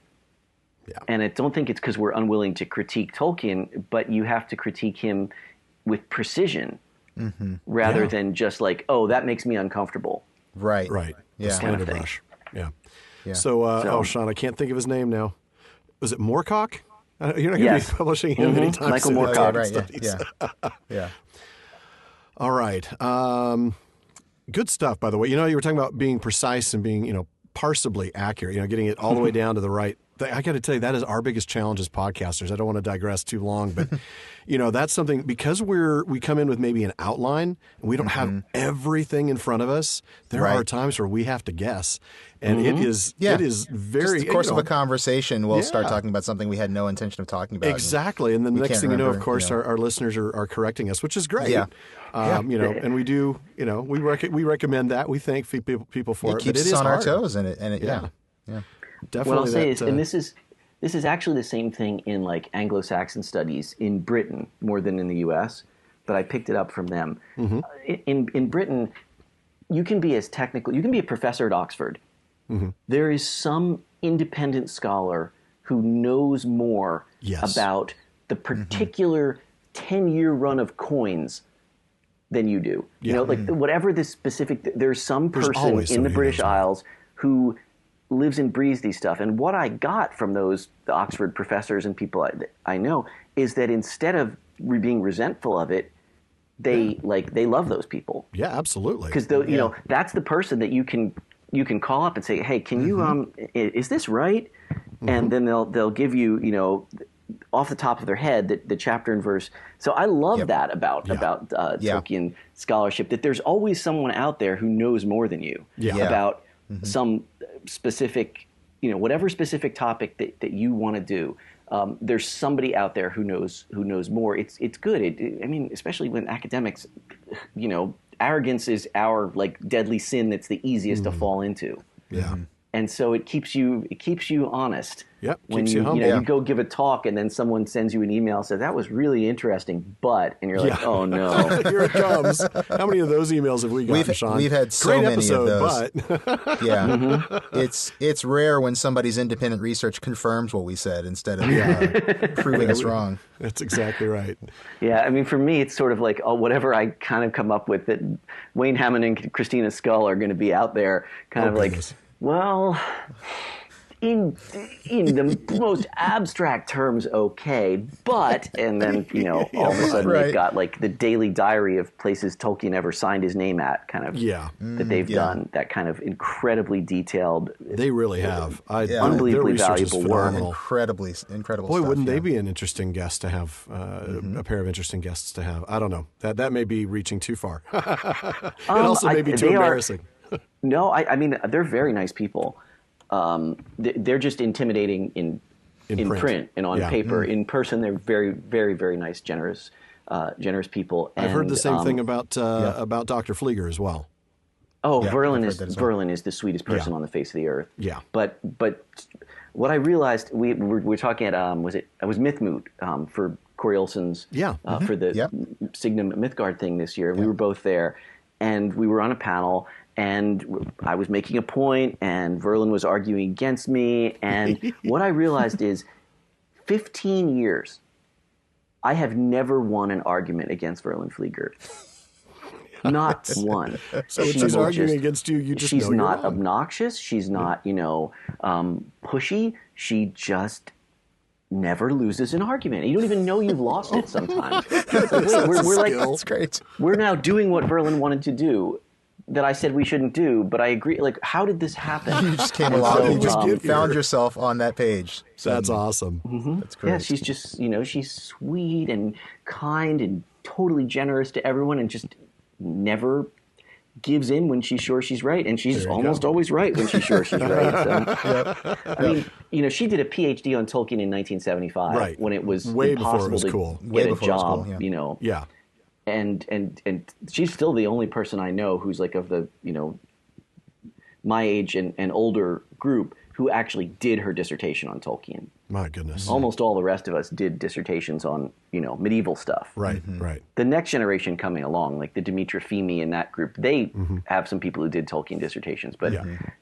Yeah. And I don't think it's because we're unwilling to critique Tolkien, but you have to critique him with precision. Rather than just that makes me uncomfortable. Right. Yeah. The slander brush. Yeah. So, Shawn, I can't think of his name now. Was it Moorcock? You're not going to be publishing him anytime Michael soon. Moorcock. Yeah. All right. Good stuff, by the way. You were talking about being precise and being, parsably accurate, getting it all the way down to the right. I got to tell you, that is our biggest challenge as podcasters. I don't want to digress too long, but that's something, because we come in with maybe an outline and we don't have everything in front of us. There are times where we have to guess, and it is very. Just the course of a conversation, we'll start talking about something we had no intention of talking about. Exactly, and then the next thing of course, our listeners are correcting us, which is great. Yeah. And we do, we recommend that. We thank people for it. Keeps but it us is on hard. our toes, and it. Yeah. Definitely. What I'll say is, and this is actually the same thing in Anglo-Saxon studies in Britain more than in the U.S., but I picked it up from them. In Britain, you can be as technical. You can be a professor at Oxford. There is some independent scholar who knows more about the particular 10-year run of coins than you do. Whatever the specific. There's some person in the British Isles who lives and breathes these stuff. And what I got from the Oxford professors and people I know is that instead of being resentful of it, they love those people. Yeah, absolutely. Because that's the person that you can call up and say, hey, can you is this right? And then they'll give you off the top of their head the chapter and verse. So I love that about Tolkien scholarship, that there's always someone out there who knows more than you about some specific, whatever specific topic that you want to do. There's somebody out there who knows more. It's good. Especially when academics, arrogance is our deadly sin that's the easiest to fall into. Yeah. And so it keeps you honest. Yep. When keeps you humble. you go give a talk and then someone sends you an email and says, that was really interesting, and you're like, oh no. Here it comes. How many of those emails have we gotten, Shawn? We've had so Great many episode, of those. But yeah. It's rare when somebody's independent research confirms what we said instead of proving us wrong. That's exactly right. Yeah, for me, it's sort of like, whatever I kind of come up with, that Wayne Hammond and Christina Scull are going to be out there kind of goodness. like, well, in the most abstract terms, okay, but, and then, all of a sudden they've got the daily diary of places Tolkien ever signed his name at, kind of, that they've done, that kind of incredibly detailed. They really have. Unbelievably valuable work. Incredible Boy, stuff. Wouldn't they be an interesting guest to have, a pair of interesting guests to have? I don't know. That may be reaching too far. It also may be too embarrassing. No, they're very nice people. They're just intimidating in print and on paper. In person, they're very, very, very nice, generous people. And, I've heard the same thing about Dr. Flieger as well. Oh, Verlin is the sweetest person on the face of the earth. Yeah. But what I realized, we were talking at I was Mythmoot for Corey Olsen's for the Signum Mythgard thing this year. We were both there, and we were on a panel. And I was making a point, and Verlin was arguing against me. And what I realized is 15 years, I have never won an argument against Verlin Flieger. Not one. So when she's arguing against you, you just she's know not you're wrong. obnoxious. She's not, pushy. She just never loses an argument. You don't even know you've lost it sometimes. That's great. We're now doing what Verlin wanted to do, that I said we shouldn't do, but I agree. How did this happen? You just came along. You just found yourself on that page. That's awesome. Mm-hmm. That's great. Yeah, she's just, she's sweet and kind and totally generous to everyone, and just never gives in when she's sure she's right, and she's almost always right when she's sure she's right. So, she did a PhD on Tolkien in 1975, when it was way impossible before it was to get a job. Yeah. And she's still the only person I know who's of the my age and older group who actually did her dissertation on Tolkien. My goodness. Almost all the rest of us did dissertations on medieval stuff. Right, right. The next generation coming along, like the Dimitra Fimi in that group, they have some people who did Tolkien dissertations. But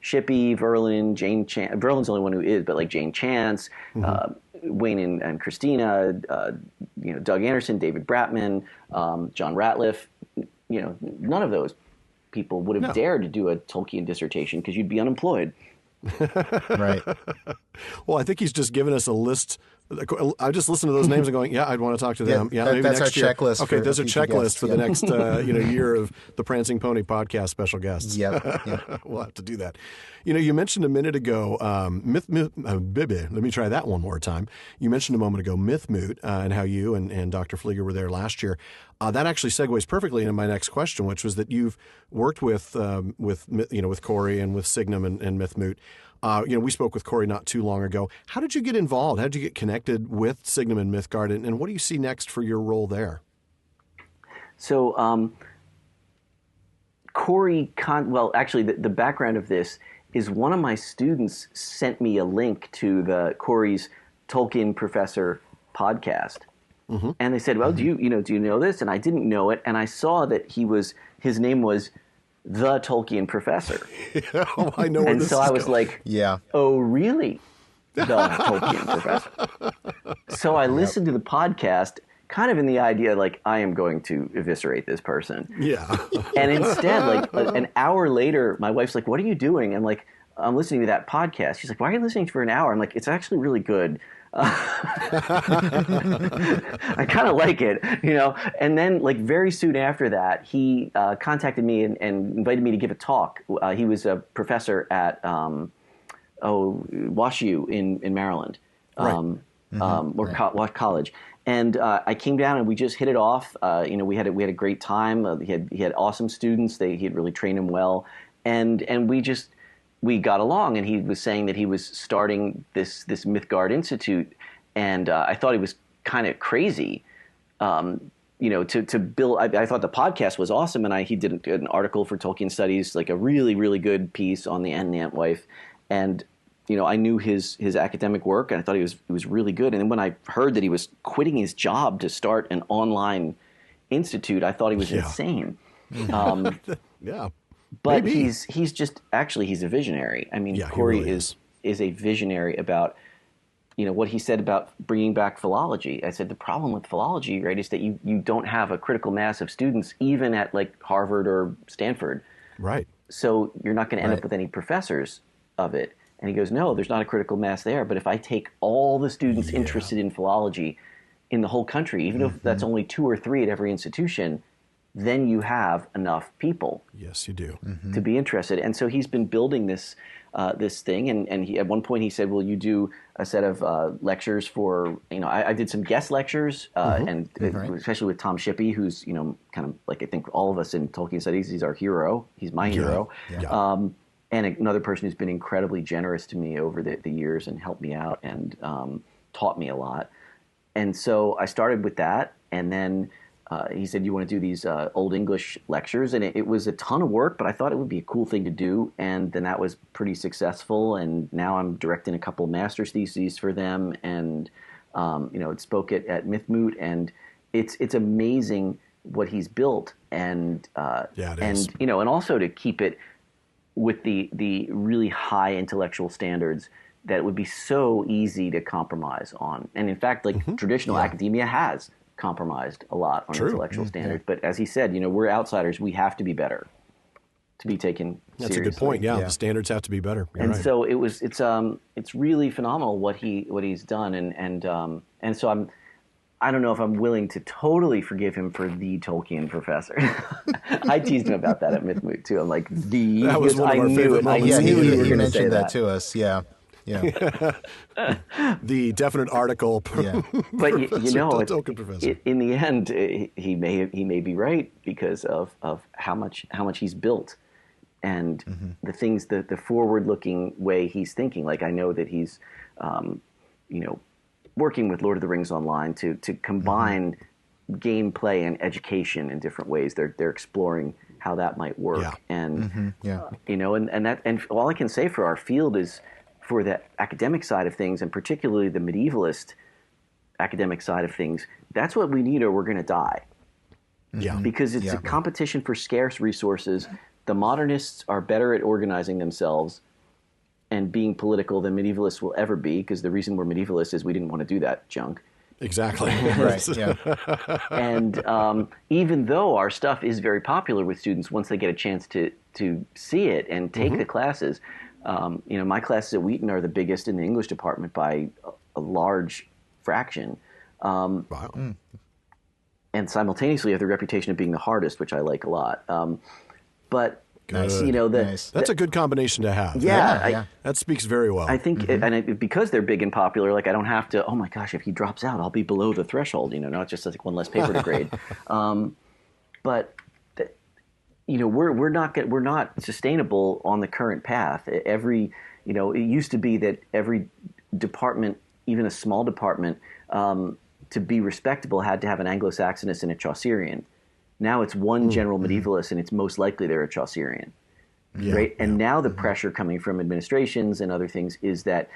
Shippey, Verlin, Jane Chance, Verlin's the only one who is, but Jane Chance, Wayne and Christina, Doug Anderson, David Bratman, John Ratliff, none of those people would have dared to do a Tolkien dissertation because you'd be unemployed. Right. Well, I think he's just given us a list. I just listened to those names and going, I'd want to talk to them. Maybe that's next our year. checklist. Okay, there's a checklist guests. for the next year of the Prancing Pony Podcast special guests. Yep. We'll have to do that. You mentioned a minute ago, let me try that one more time. You mentioned a moment ago Mythmoot and how you and Dr. Flieger were there last year. That actually segues perfectly into my next question, which was that you've worked with Corey and with Signum and Mythmoot. We spoke with Corey not too long ago. How did you get involved? How did you get connected with Signum and Mythgard, and what do you see next for your role there? So, Corey, actually, the background of this is one of my students sent me a link to the Corey's Tolkien Professor podcast. And they said, well, do you know this? And I didn't know it. And I saw that his name was the Tolkien Professor. I know. And so I was like, oh, really? The Tolkien Professor. So I listened to the podcast kind of in the idea, I am going to eviscerate this person. Yeah. And instead, an hour later, my wife's like, what are you doing? And I'm listening to that podcast. She's like, why are you listening for an hour? I'm like, it's actually really good. I kind of like it, and then very soon after that, he contacted me and invited me to give a talk. He was a professor at WashU in Maryland. Right. college. And I came down and we just hit it off. We had a great time. He had awesome students. He had really trained them well, and we got along. And he was saying that he was starting this Mythgard Institute, and I thought he was kind of crazy. To build. I thought the podcast was awesome, and he did an article for Tolkien Studies, like a really, really good piece on the Ent and the Entwife, and I knew his academic work, and I thought it was really good. And then when I heard that he was quitting his job to start an online institute, I thought he was insane. Yeah, but maybe. he's just actually he's a visionary. I mean, Corey really is a visionary about. What he said about bringing back philology. I said the problem with philology, right, is that you don't have a critical mass of students even at like Harvard or Stanford. Right. So you're not going to end up with any professors of it. And he goes, no, there's not a critical mass there. But if I take all the students interested in philology in the whole country, even if that's only 2 or 3 at every institution, then you have enough people. Yes, you do. To be interested. And so he's been building this thing. And he, at one point he said, well, you do a set of lectures for, I did some guest lectures, especially with Tom Shippey, who's, kind of like I think all of us in Tolkien Studies, he's our hero. He's my hero. Yeah. And another person who's been incredibly generous to me over the years and helped me out and taught me a lot. And so I started with that. And then he said, you want to do these Old English lectures? And it was a ton of work, but I thought it would be a cool thing to do. And then that was pretty successful. And now I'm directing a couple master's theses for them. And, it spoke at MythMoot. And it's amazing what he's built. And, and also to keep it with the really high intellectual standards that it would be so easy to compromise on. And in fact, traditional academia has compromised a lot on intellectual standards. But as he said, we're outsiders. We have to be better to be taken seriously. That's a good point. Yeah, the standards have to be better. You're and right. so it's really phenomenal what he's done. And so I don't know if I'm willing to totally forgive him for the Tolkien professor. I teased him about that at MythMoot too. I'm like, that was one of our favorite moments. He mentioned that to us. Yeah. The definite article. But Tolkien professor. In the end, he may be right because of how much he's built and the things, the forward-looking way he's thinking. Like I know that he's, working with Lord of the Rings Online to combine gameplay and education in different ways. They're exploring how that might work. And and all I can say for our field is, for the academic side of things, and particularly the medievalist academic side of things, that's what we need or we're going to die. Yeah. Because it's a competition for scarce resources. The modernists are better at organizing themselves and being political than medievalists will ever be, because the reason we're medievalists is we didn't want to do that junk. Exactly. Right. Yeah. And even though our stuff is very popular with students, once they get a chance to see it and take the classes, my classes at Wheaton are the biggest in the English department by a large fraction. Wow. And simultaneously have the reputation of being the hardest, which I like a lot. But that's a good combination to have. Yeah. That speaks very well. I think, because they're big and popular, like I don't have to, oh my gosh, if he drops out, I'll be below the threshold, not just like one less paper to grade. But we're not sustainable on the current path. It used to be that every department, even a small department, to be respectable had to have an Anglo-Saxonist and a Chaucerian. Now it's one general medievalist, and it's most likely they're a Chaucerian, right? And now the pressure coming from administrations and other things is that,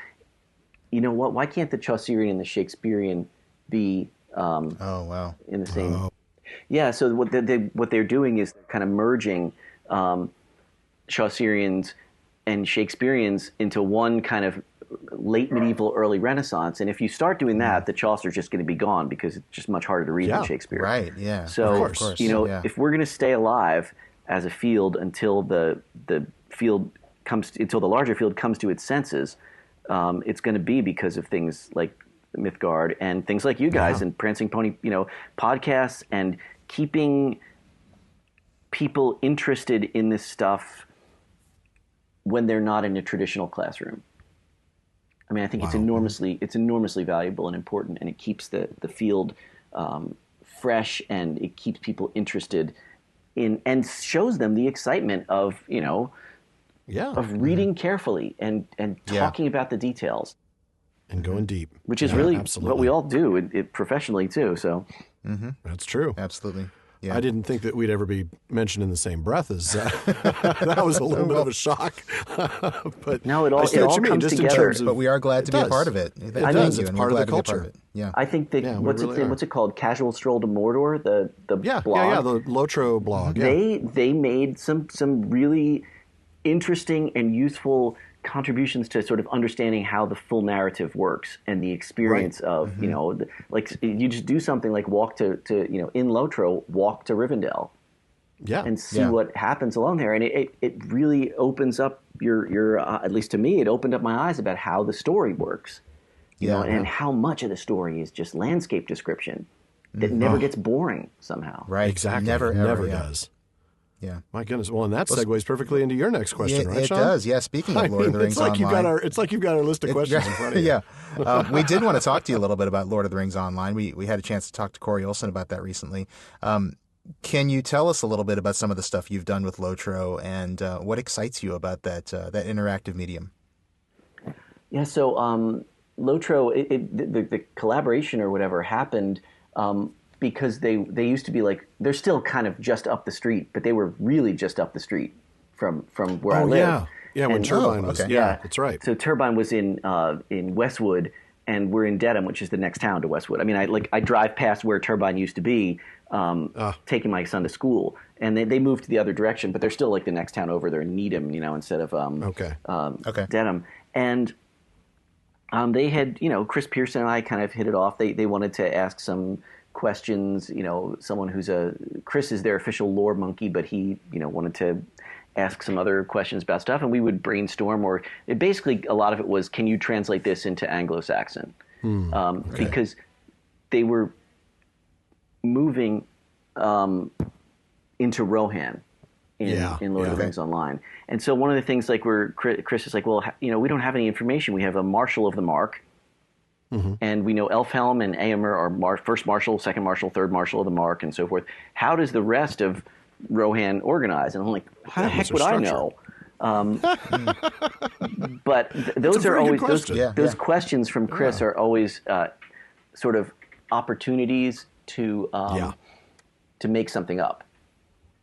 why can't the Chaucerian and the Shakespearean be in the same? Oh. Yeah, so what they're doing is kind of merging Chaucerians and Shakespeareans into one kind of late medieval, early Renaissance. And if you start doing that, the Chaucer's just going to be gone because it's just much harder to read than Shakespeare. Right, yeah. So, if we're going to stay alive as a field until the larger field comes to its senses, it's going to be because of things like Mythgard and things like you guys and Prancing Pony, podcasts, and keeping people interested in this stuff when they're not in a traditional classroom. I mean, I think it's enormously valuable and important, and it keeps the field fresh, and it keeps people interested in, and shows them the excitement of, of reading carefully and talking about the details. And going deep. Which is really what we all do it professionally too. So That's true. Absolutely. Yeah. I didn't think that we'd ever be mentioned in the same breath as that was a little bit of a shock. But no, it all comes just together. In terms of, but we are glad to be a part of it. It does. It's part of the culture. Yeah. I think that what's it called? Casual Stroll to Mordor, the blog. the Lotro blog. They made some really interesting and useful contributions to sort of understanding how the full narrative works and the experience of, like you just do something like walk to in Lotro, walk to Rivendell. And see what happens along there. And it really opens up your at least to me, it opened up my eyes about how the story works. And how much of the story is just landscape description that never gets boring somehow. Right. Exactly. Never does. Yeah. My goodness. Well, and that segues perfectly into your next question, right, It Shawn? does. Yeah. Speaking of Lord of the Rings Online. It's like you've got our list of questions in front of you. Yeah. We did want to talk to you a little bit about Lord of the Rings Online. We had a chance to talk to Corey Olsen about that recently. Can you tell us a little bit about some of the stuff you've done with Lotro and what excites you about that interactive medium? Yeah. So Lotro, the collaboration or whatever happened because they used to be like, they're still kind of just up the street, but they were really just up the street from where I live. Yeah, when Turbine was. okay. Yeah, that's right. So Turbine was in Westwood, and we're in Dedham, which is the next town to Westwood. I mean, I drive past where Turbine used to be, taking my son to school, and they moved to the other direction, but they're still like the next town over. They're in Needham, instead of Dedham. And they had, Chris Pearson and I kind of hit it off. They wanted to ask some questions, someone Chris is their official lore monkey, but he, wanted to ask some other questions about stuff, and we would brainstorm, or basically a lot of it was, can you translate this into Anglo-Saxon? Because they were moving into Rohan in Lord of the Rings Online. And so one of the things, like, where Chris is like, well, we don't have any information. We have a Marshal of the Mark, and we know Elfhelm and Éomer are first Marshal, second Marshal, third Marshal of the Mark, and so forth. How does the rest of Rohan organize? And I'm like, how the heck would I know? But those are always those questions from Chris are always sort of opportunities to make something up.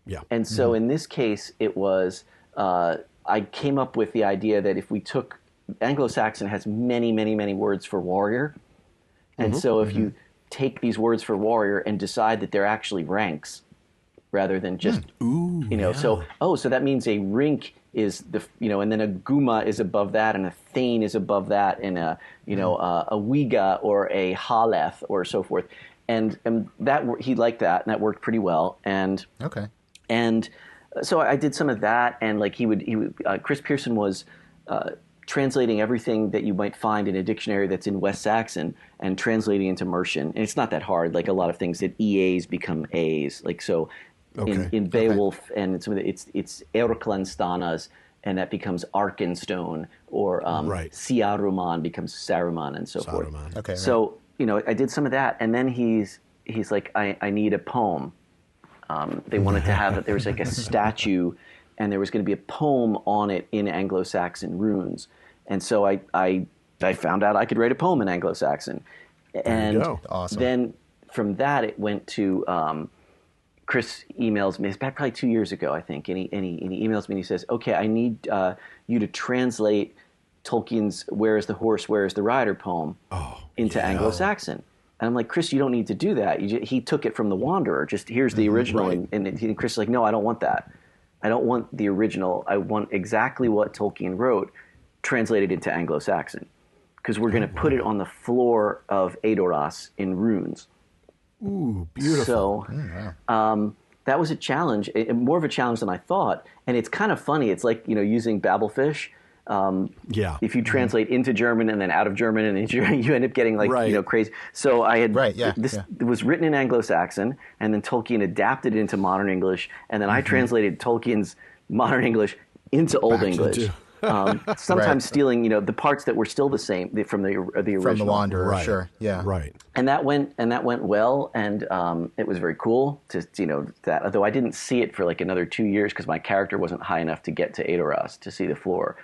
Yeah. And so in this case, it was I came up with the idea that if we took Anglo-Saxon has many, many, many words for warrior, and so if you take these words for warrior and decide that they're actually ranks rather than just so that means a rink is and then a guma is above that, and a thane is above that, and a wiga or a haleth or so forth, and that he liked that, and that worked pretty well, and so I did some of that, and like he would Chris Pearson was translating everything that you might find in a dictionary that's in West Saxon and translating into Mercian, and it's not that hard. Like a lot of things that EAs become A's, like so. In Beowulf and some of it's Erklanstanas, and that becomes Arkenstone, or Siaruman becomes Saruman, and so forth. Okay, so I did some of that, and then he's like, I need a poem. They wanted to have there was like a statue, and there was going to be a poem on it in Anglo-Saxon runes, and so I found out I could write a poem in Anglo-Saxon, and then from that it went to. Chris emails me. It's back probably 2 years ago, I think, and he emails me and he says, "Okay, I need you to translate Tolkien's 'Where is the horse, where is the rider' poem into Anglo-Saxon." And I'm like, "Chris, you don't need to do that. He took it from The Wanderer. Just here's the original." Right. And Chris is like, "No, I don't want that. I don't want the original. I want exactly what Tolkien wrote, translated into Anglo-Saxon, because we're going to put it on the floor of Edoras in runes." Ooh, beautiful. So that was a challenge, more of a challenge than I thought. And it's kind of funny. It's like, using Babelfish. If you translate into German and then out of German, and you end up getting like, crazy. So I had this it was written in Anglo-Saxon, and then Tolkien adapted it into modern English. And then I translated Tolkien's modern English into Old English. sometimes stealing, the parts that were still the same from the original. From the Wanderer, right. Sure, yeah, right. And that went well, and it was very cool to that. Although I didn't see it for like another 2 years because my character wasn't high enough to get to Edoras to see the floor.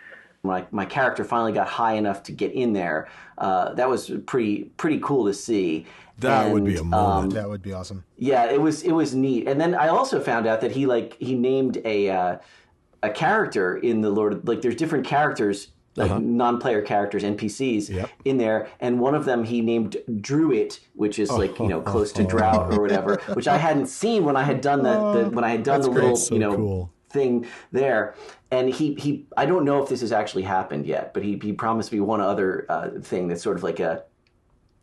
When my character finally got high enough to get in there, that was pretty cool to see. That would be a moment. That would be awesome. Yeah, it was neat. And then I also found out that he named a character in the Lord. Like there's different characters, like non-player characters, NPCs in there, and one of them he named Druid, which is like close to Drout or whatever, which I hadn't seen when I had done the little cool thing there. And he I don't know if this has actually happened yet, but he promised me one other thing that's sort of like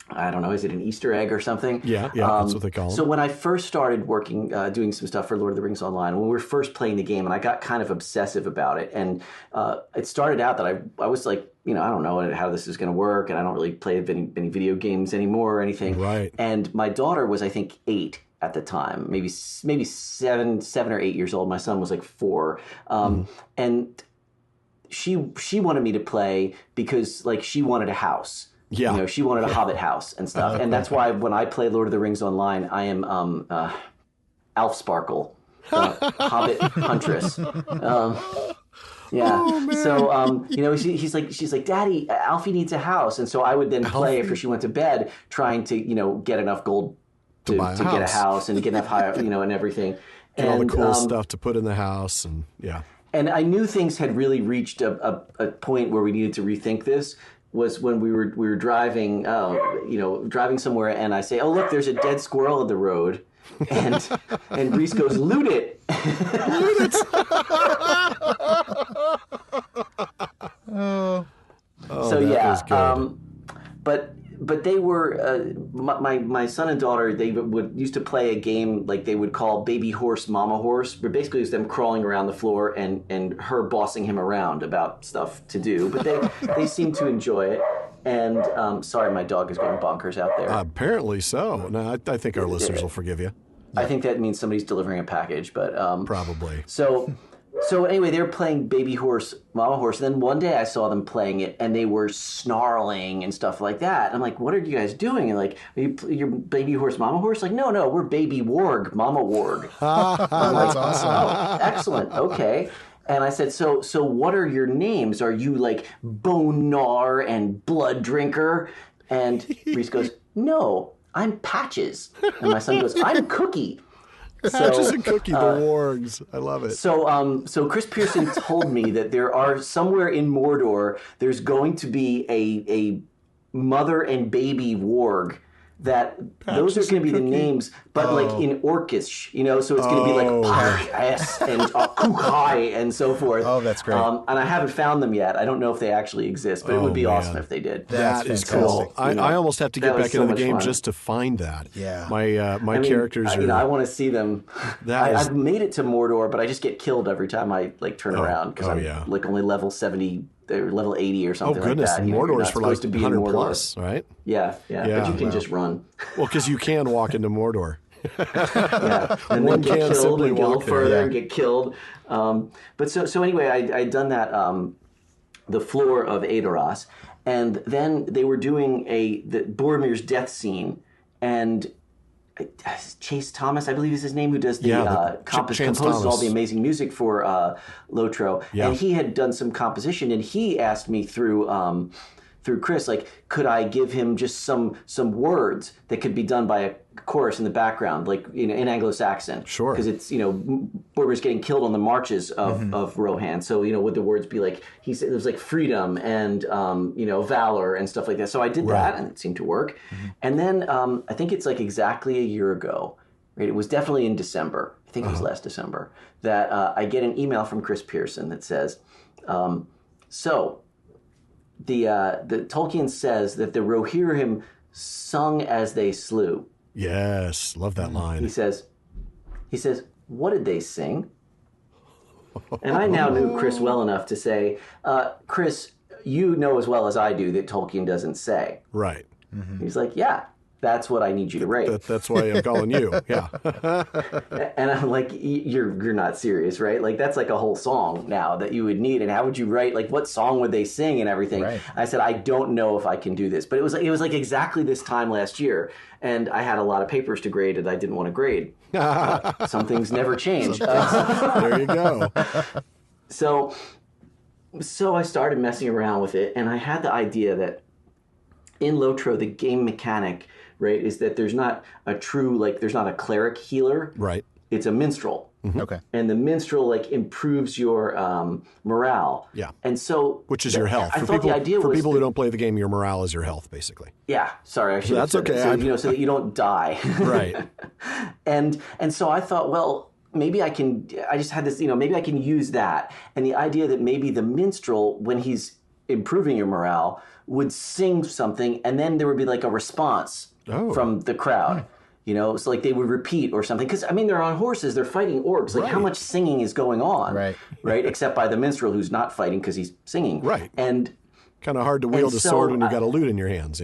I don't know, is it an Easter egg or something? Yeah, that's what they call them. So when I first started working, doing some stuff for Lord of the Rings Online, when we were first playing the game, and I got kind of obsessive about it, and it started out that I was like, I don't know how this is going to work, and I don't really play any video games anymore or anything. Right. And my daughter was, I think, 8 at the time, maybe 7 or 8 years old. My son was like 4, and she wanted me to play because like she wanted a house. Yeah. She wanted a Hobbit house and stuff. And that's why when I play Lord of the Rings Online, I am Alf Sparkle, Hobbit Huntress. So, she's like, Daddy, Alfie needs a house. And so I would then play after she went to bed, trying to, get enough gold to get a house and to get enough high, and everything. And all the cool stuff to put in the house. And And I knew things had really reached a point where we needed to rethink this. Was when we were driving, driving somewhere, and I say, "Oh, look, there's a dead squirrel in the road," and Reese goes, "Loot it!" Loot it! So yeah, but they were my son and daughter. They used to play a game like they would call Baby Horse, Mama Horse, but basically it's them crawling around the floor and her bossing him around about stuff to do. But they seem to enjoy it. And sorry, my dog is going bonkers out there. Apparently so. No, I think our listeners will forgive you. I think that means somebody's delivering a package, but probably. So anyway, they were playing Baby Horse, Mama Horse. And then one day I saw them playing it, and they were snarling and stuff like that. I'm like, what are you guys doing? And like, you're Baby Horse, Mama Horse? Like, no, we're Baby Warg, Mama Warg. That's awesome. Oh, excellent. Okay. And I said, so what are your names? Are you like Bonar and Blood Drinker? And Reese goes, no, I'm Patches. And my son goes, I'm Cookie. Patches and Cookie, the wargs. I love it. So Chris Pearson told me that there are somewhere in Mordor, there's going to be a mother and baby warg. That those are going to be the names, but like in Orcish, so it's going to be like Parches and Kukai and so forth. Oh, that's great. And I haven't found them yet. I don't know if they actually exist, but it would be awesome if they did. That is cool. I almost have to get back into the game just to find that. Yeah. My characters are. I want to see them. I've made it to Mordor, but I just get killed every time I like turn around because I'm like only level 70. They're level 80 or something like that. Mordor's for like to be 100 plus, right? Yeah, but you can just run. Well, because you can walk into Mordor. And then get killed and go further and get killed. But so anyway, I'd done that, the floor of Edoras, and then they were doing the Boromir's death scene, and Chase Thomas, I believe is his name, who does the composes all the amazing music for Lotro. Yeah. And he had done some composition, and he asked me through Chris, like, could I give him just some words that could be done by a chorus in the background, like in Anglo-Saxon. Sure. Because it's, Boromir's getting killed on the marches of Rohan. So, would the words be like, he said, it was like freedom and, valor and stuff like that. So I did that, and it seemed to work. Mm-hmm. And then I think it's like exactly a year ago, right? It was definitely in December. I think it was last December, that I get an email from Chris Pearson that says, the Tolkien says that the Rohirrim sung as they slew. Yes, love that line. He says, what did they sing? And I now knew Chris well enough to say, Chris, you know as well as I do that Tolkien doesn't say. Right. Mm-hmm. He's like, yeah, That's what I need you to write. That's why I'm calling you. Yeah. And I'm like, you're not serious, right? Like, that's like a whole song now that you would need. And how would you write? Like, what song would they sing and everything? Right. I said, I don't know if I can do this. But it was like exactly this time last year. And I had a lot of papers to grade that I didn't want to grade. Some things never change. There you go. So I started messing around with it. And I had the idea that in Lotro, the game mechanic, right, is that there's not a true, like, there's not a cleric healer. Right. It's a minstrel. Mm-hmm. Okay. And the minstrel, like, improves your morale. Yeah. And so... Which is your health. I thought the idea was... For people who don't play the game, your morale is your health, basically. Yeah. Sorry, I should have said said okay. that. So, so that you don't die. Right. And so I thought, well, maybe I just had this, maybe I can use that. And the idea that maybe the minstrel, when he's improving your morale, would sing something, and then there would be like a response from the crowd. So like they would repeat or something. Because, I mean, they're on horses. They're fighting orcs. Like, how much singing is going on? Right. Right? Except by the minstrel, who's not fighting because he's singing. Right. And kind of hard to wield a sword when you got a lute in your hands,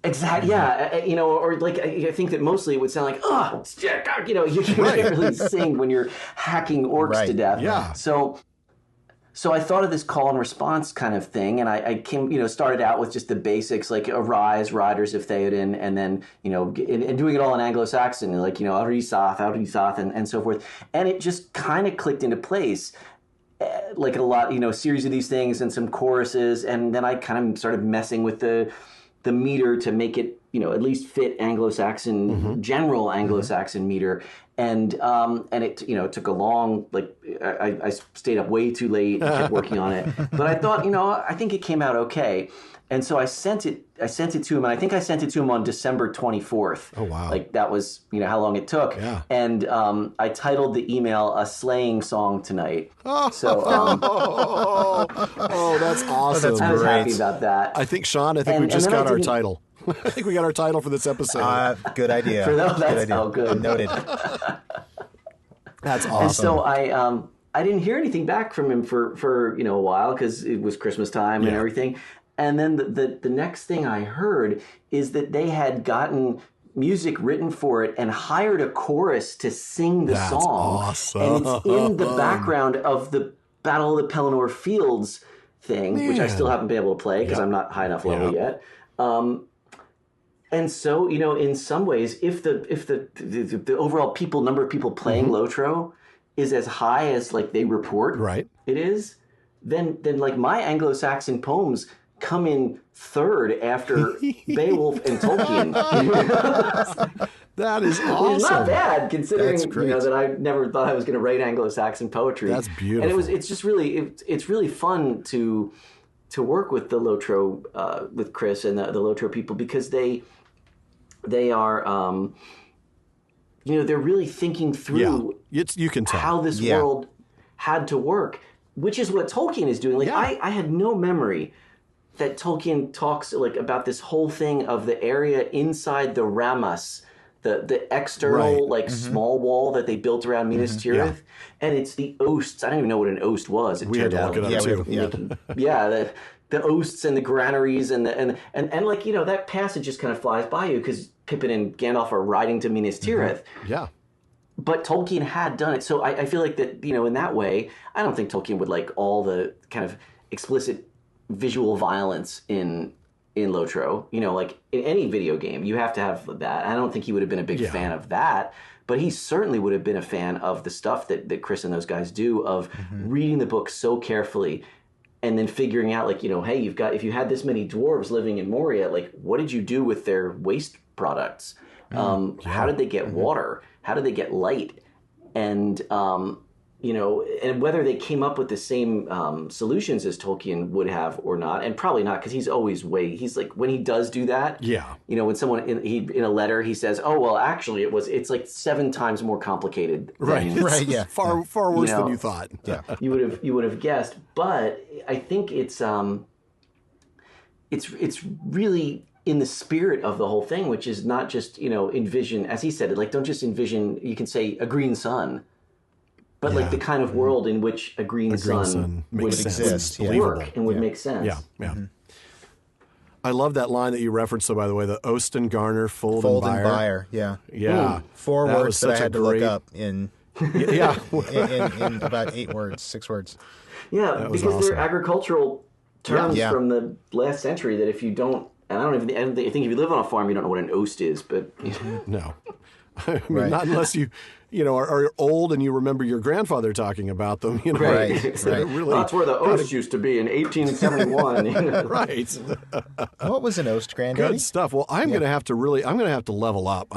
Exactly. Yeah. Or like, I think that mostly it would sound like, you can't really sing when you're hacking orcs to death. Yeah. So I thought of this call and response kind of thing, and I came, started out with just the basics, like arise, riders of Theoden, and then, and doing it all in Anglo-Saxon, like, Aurisath, and so forth. And it just kind of clicked into place, like a lot, a series of these things and some choruses, and then I kind of started messing with the meter to make it, at least fit Anglo-Saxon, general Anglo-Saxon meter. And it, took a long, like, I stayed up way too late and kept working on it. But I thought, I think it came out okay. And so I sent it to him, and I think I sent it to him on December 24th. Oh, wow. Like, that was, how long it took. Yeah. And I titled the email, "A Slaying Song Tonight." So, that's awesome. That's I was great. happy about that. I think, Shawn, we just got our title. I think we got our title for this episode. Good idea. Good idea. Oh, good. Noted. That's awesome. And so I didn't hear anything back from him for a while because it was Christmas time and everything. And then the next thing I heard is that they had gotten music written for it and hired a chorus to sing the That's song. Awesome. And it's in the background of the Battle of the Pelennor Fields thing, which I still haven't been able to play because I'm not high enough level yet. And so, in some ways, if the overall number of people playing Lotro is as high as like they report it is, then like my Anglo-Saxon poems come in third after Beowulf and Tolkien. That is awesome. It's not bad considering that I never thought I was going to write Anglo-Saxon poetry. That's beautiful. And it's really fun to work with the Lotro with Chris and the Lotro people because they are they're really thinking through you can tell how this world had to work, which is what Tolkien is doing. Like I had no memory that Tolkien talks like about this whole thing of the area inside the Ramas, the external small wall that they built around Minas Tirith, and it's the oasts. I don't even know what an oast was. We had to look it up too. The oasts and the granaries and like that passage just kind of flies by you because Pippin and Gandalf are riding to Minas Tirith. Yeah. But Tolkien had done it, so I feel like that in that way, I don't think Tolkien would like all the kind of explicit visual violence in Lotro. Like in any video game, you have to have that. I don't think he would have been a big fan of that, but he certainly would have been a fan of the stuff that Chris and those guys do of reading the book so carefully and then figuring out like, hey, if you had this many dwarves living in Moria, like what did you do with their waste products? How did they get water? How did they get light? And and whether they came up with the same solutions as Tolkien would have or not, and probably not, because he's like when he does do that, when someone in a letter he says, oh well, actually it's like 7 times more complicated, far worse than you thought. you would have guessed, but I think it's really in the spirit of the whole thing, which is not just envision, as he said it, like don't just envision. You can say a green sun. But like the kind of world in which a green sun would exist, work and would make sense. Yeah. I love that line that you referenced, though, by the way, the Osten, Garner, Fold and Buyer. Yeah. Yeah. 4 words that I had to look up in yeah. in about 6 words. Yeah, because awesome. they're agricultural terms from the last century that if you don't, and I think if you live on a farm, you don't know what an oast is, but... No. I mean, not unless you are old and you remember your grandfather talking about them. Right. Really, that's where the oast used to be in 1871. Right. What was an oast, Granddaddy? Good stuff. Well, I'm going to have to level up.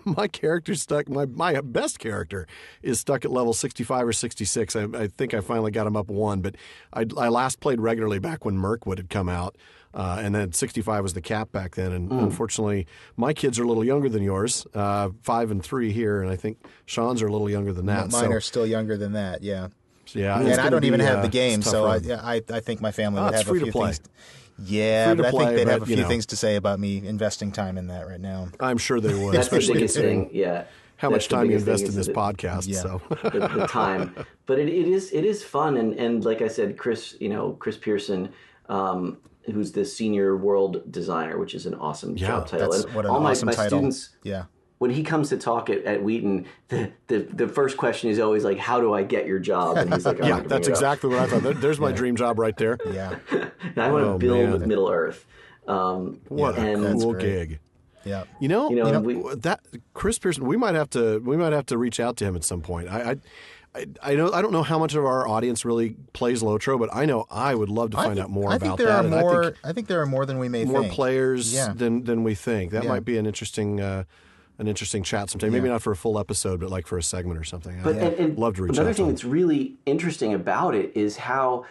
My character's stuck. My best character is stuck at level 65 or 66. I think I finally got him up one, but I last played regularly back when Mirkwood had come out. And then 65 was the cap back then. And unfortunately, my kids are a little younger than yours, 5 and 3 here. And I think Shawn's are a little younger than that. Mine are still younger than that, yeah. Yeah. And I don't even have the game, so I think my family would have a few things. Yeah, but I think they'd have a few things to say about me investing time in that right now. I'm sure they would. That's the especially biggest thing, yeah. How much time you invest in this podcast. Yeah. So the time. But it is fun. And like I said, Chris Pearson, who's the senior world designer, which is an awesome job title. That's what an awesome my title. Students, yeah. When he comes to talk at Wheaton, the first question is always like, "How do I get your job?" And he's like, "Yeah, that's exactly what I thought. There's my dream job right there." Yeah, and I want to build Middle Earth. What a cool gig! Yeah, that Chris Pearson. We might have to reach out to him at some point. I don't know how much of our audience really plays Lotro, but I know I would love to find out more about that. I think there are more than we may think. More players than we think. That might be an interesting chat sometime. Maybe not for a full episode, but like for a segment or something. But and love to reach out. Another thing that's really interesting about it is how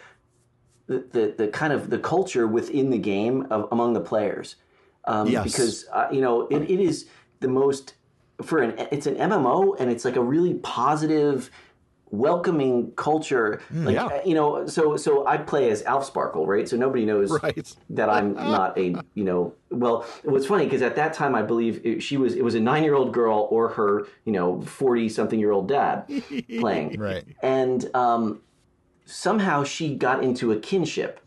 the kind of the culture within the game among the players. Because it is the most it's an MMO, and it's like a really positive, welcoming culture. So I play as Alf Sparkle, right? So nobody knows that I'm not a, well, it was funny because at that time, I believe it was a 9-year-old girl or her, 40-something-year-old dad playing. Right. And somehow she got into a kinship.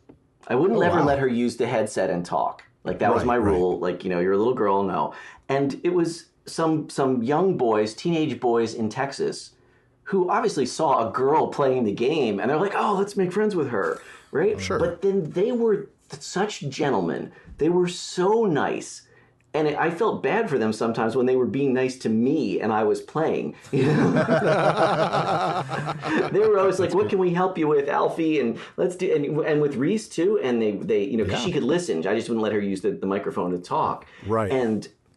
I wouldn't ever let her use the headset and talk. Like that was my rule. Like, you're a little girl, no. And it was some young boys, teenage boys in Texas who obviously saw a girl playing the game, and they're like, "Oh, let's make friends with her," right? Sure. But then they were such gentlemen. They were so nice, and I felt bad for them sometimes when they were being nice to me and I was playing. They were always like, "What can we help you with, Alfie?" And let's do, and with Reese too. And they because she could listen. I just wouldn't let her use the microphone to talk. Right.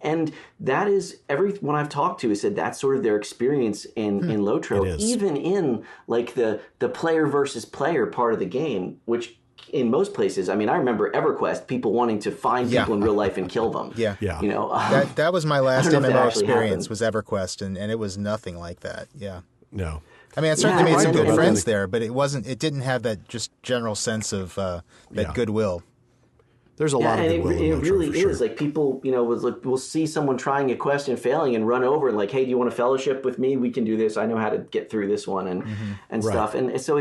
And that is everyone I've talked to has said that's sort of their experience in Lotro, even in like the player versus player part of the game, which in most places, I mean, I remember EverQuest, people wanting to find people in real life and kill them. Yeah. That was my last MMO experience was EverQuest, and it was nothing like that. Yeah. No. I mean, I certainly made some good friends there, but it didn't have that just general sense of that goodwill. There's a lot of goodwill in Lotro, it really for sure. is. Like people, we'll see someone trying a quest and failing and run over and like, "Hey, do you want to fellowship with me? We can do this. I know how to get through this one," and stuff. And so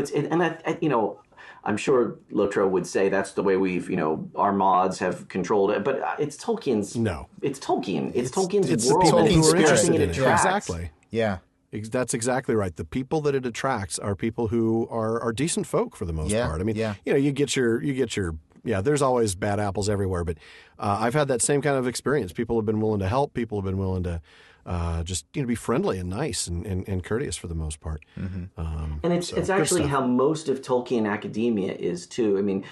I'm sure Lotro would say that's the way we've, our mods have controlled it. But it's Tolkien's. No. It's Tolkien. It's Tolkien's world. It's the people who are interested in it. Exactly. Yeah. That's exactly right. The people that it attracts are people who are decent folk for the most part. I mean, you get your there's always bad apples everywhere, but I've had that same kind of experience. People have been willing to help. People have been willing to just be friendly and nice and courteous for the most part. And it's actually how most of Tolkien academia is too. I mean,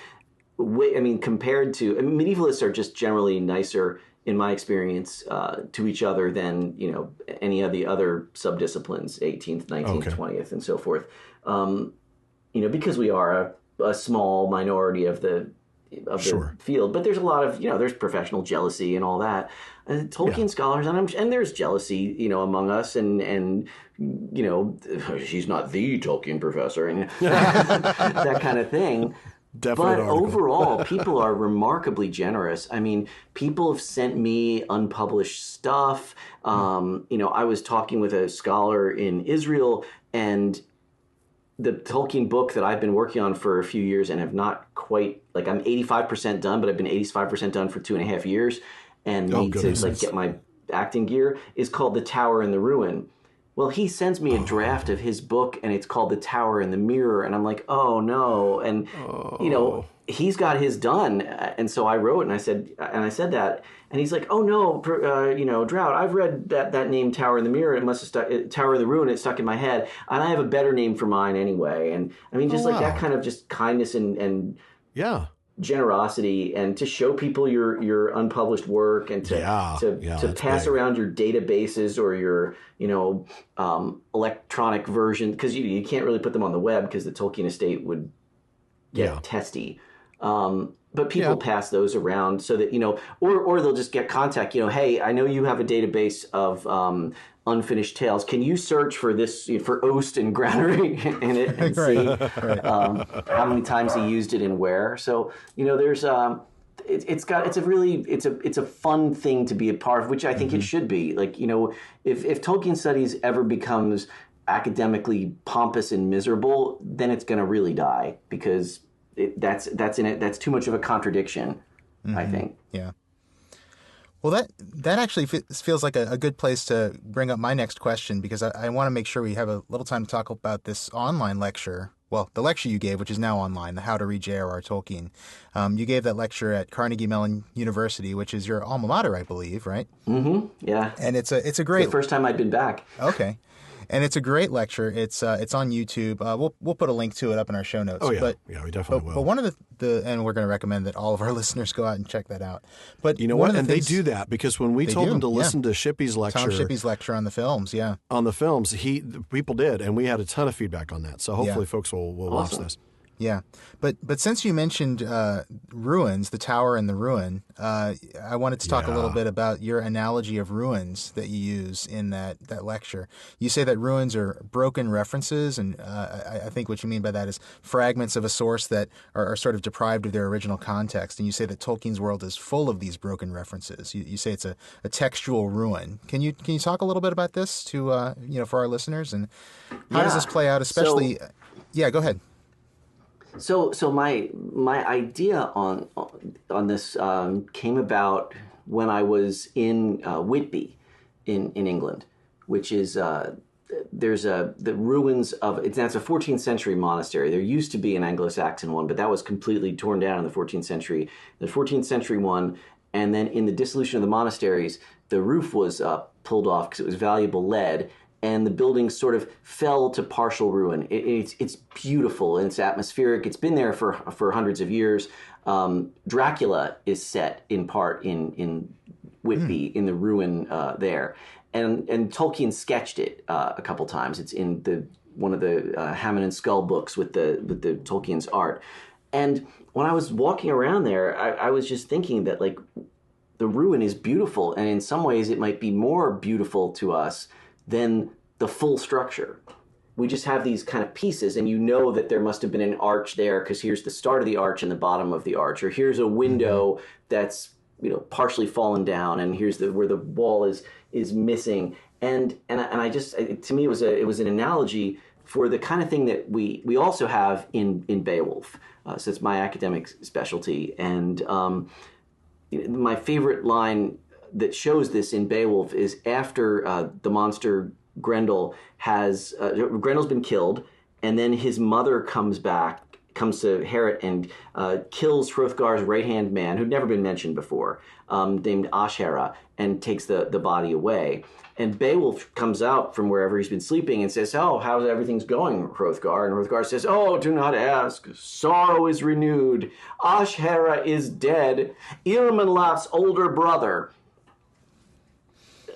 compared to medievalists are just generally nicer in my experience to each other than any of the other subdisciplines, 18th, 19th, 20th, and so forth. Because we are a small minority of the field, but there's a lot of there's professional jealousy and all that. Tolkien scholars, and there's jealousy among us, and she's not the Tolkien professor, and that kind of thing. Definite but article. Overall, people are remarkably generous. I mean, people have sent me unpublished stuff. I was talking with a scholar in Israel, and the Tolkien book that I've been working on for a few years and have not quite, like, I'm 85% done, but I've been 85% done for 2.5 years and need to like get my acting gear, is called The Tower and the Ruin. Well, he sends me a draft of his book, and it's called The Tower and the Mirror, and I'm like, oh no. And you know, he's got his done, and so I wrote and I said that, and he's like, oh no, you know, Drout, I've read that name Tower and the Mirror, it must have stuck, Tower and the Ruin, it stuck in my head, and I have a better name for mine anyway. And I mean, just like that kind of just kindness and generosity, and to show people your unpublished work, and to pass around your databases or your, you know, electronic version, because you can't really put them on the web because the Tolkien estate would get testy. But people pass those around so that, you know, or they'll just get contact, you know, hey, I know you have a database of unfinished tales. Can you search for this, for Oast and Granary in it and see how many times he used it and where? So, you know, there's it's a fun thing to be a part of, which I think it should be. Like, you know, if Tolkien Studies ever becomes academically pompous and miserable, then it's going to really die, because that's too much of a contradiction, I think. Yeah. Well, that actually feels like a good place to bring up my next question, because I want to make sure we have a little time to talk about this online lecture. Well, the lecture you gave, which is now online, the How to Read J.R.R. Tolkien. You gave that lecture at Carnegie Mellon University, which is your alma mater, I believe, right? Mm-hmm. Yeah. And it's a great. The first time I'd been back. Okay. And it's a great lecture. It's on YouTube. We'll put a link to it up in our show notes. Oh yeah, we definitely will. But one of the and we're going to recommend that all of our listeners go out and check that out. But you know what? And they do that because when we told them to listen to Shippey's lecture, Tom Shippey's lecture on the films, people did, and we had a ton of feedback on that. So hopefully, folks will watch this. Yeah, but since you mentioned ruins, the Tower and the Ruin, I wanted to talk a little bit about your analogy of ruins that you use in that lecture. You say that ruins are broken references, and I think what you mean by that is fragments of a source that are sort of deprived of their original context. And you say that Tolkien's world is full of these broken references. You say it's a textual ruin. Can you talk a little bit about this to for our listeners, and how does this play out? Especially, go ahead. So my idea on this came about when I was in Whitby in England, which is there's the ruins of that's a 14th century monastery. There used to be an Anglo-Saxon one, but that was completely torn down in the 14th century. The 14th century one, and then in the dissolution of the monasteries, the roof was pulled off because it was valuable lead. And the building sort of fell to partial ruin. It's beautiful and it's atmospheric. It's been there for hundreds of years. Dracula is set in part in Whitby in the ruin there, and Tolkien sketched it a couple times. It's in one of the Hammond and Skull books with the Tolkien's art. And when I was walking around there, I was just thinking that, like, the ruin is beautiful, and in some ways it might be more beautiful to us than the full structure. We just have these kind of pieces, and you know that there must have been an arch there because here's the start of the arch and the bottom of the arch, or here's a window that's, you know, partially fallen down, and here's where the wall is missing. And I just, to me, it was an analogy for the kind of thing that we also have in Beowulf. So it's my academic specialty, and my favorite line that shows this in Beowulf is after the monster Grendel's been killed, and then his mother comes to Heorot and kills Hrothgar's right-hand man, who'd never been mentioned before, named Ashera, and takes the body away. And Beowulf comes out from wherever he's been sleeping and says, "Oh, how's everything's going, Hrothgar?" And Hrothgar says, "Oh, do not ask. Sorrow is renewed. Ashera is dead. Irminlaf's older brother."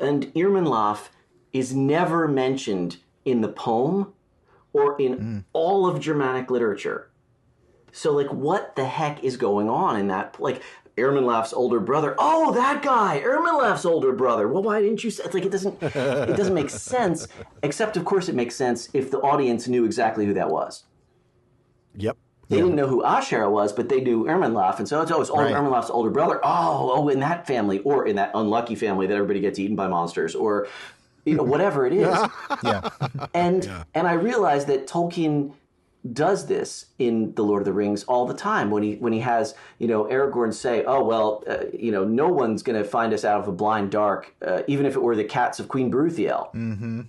And Irminlaf is never mentioned in the poem or in all of Germanic literature. So, like, what the heck is going on in that? Like, Irminlaf's older brother. Oh, that guy, Irminlaf's older brother. Well, why didn't you say? It's like it doesn't make sense. Except, of course, it makes sense if the audience knew exactly who that was. Yep. They didn't know who Ashera was, but they knew Irminlaf, and so it's Irminlaf's older brother. Oh, in that family, or in that unlucky family that everybody gets eaten by monsters, or whatever it is. And I realized that Tolkien does this in The Lord of the Rings all the time when he has, Aragorn say, oh, well, no one's going to find us out of a blind dark, even if it were the cats of Queen Bruthiel. Mm-hmm.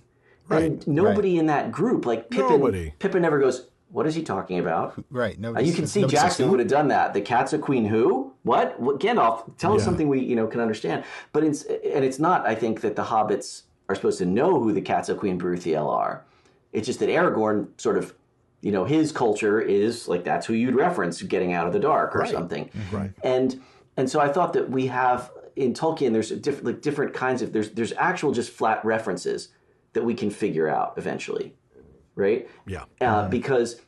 Right. And nobody in that group, like Nobody. Pippin never goes, what is he talking about? Right. You can see Jackson would have done that. The cats of Queen who? What? Gandalf, tell us something we can understand. But it's not, I think, that the hobbits are supposed to know who the cats of Queen Bruthiel are. It's just that Aragorn sort of, his culture is like that's who you'd reference getting out of the dark or something. Right. And so I thought that we have in Tolkien there's different kinds of there's actual just flat references that we can figure out eventually, right? Yeah. Because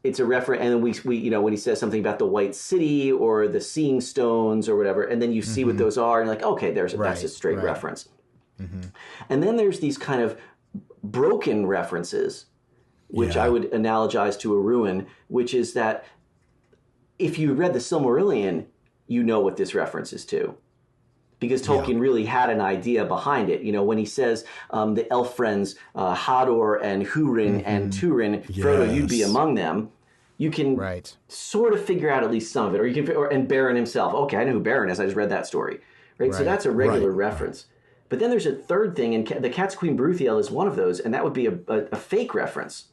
it's a reference, and then we when he says something about the White City or the Seeing Stones or whatever, and then you see what those are, and you're like, okay, that's a straight reference. Mm-hmm. And then there's these kind of broken references, which I would analogize to a ruin, which is that if you read the Silmarillion, you know what this references to. Because Tolkien really had an idea behind it. When he says the elf friends, Hador and Húrin and Túrin, Frodo, you'd be among them. You can sort of figure out at least some of it. Or you can, and Beren himself. Okay, I know who Beren is. I just read that story. Right? So that's a regular reference. But then there's a third thing, and the Cat's Queen Bruthiel is one of those, and that would be a fake reference,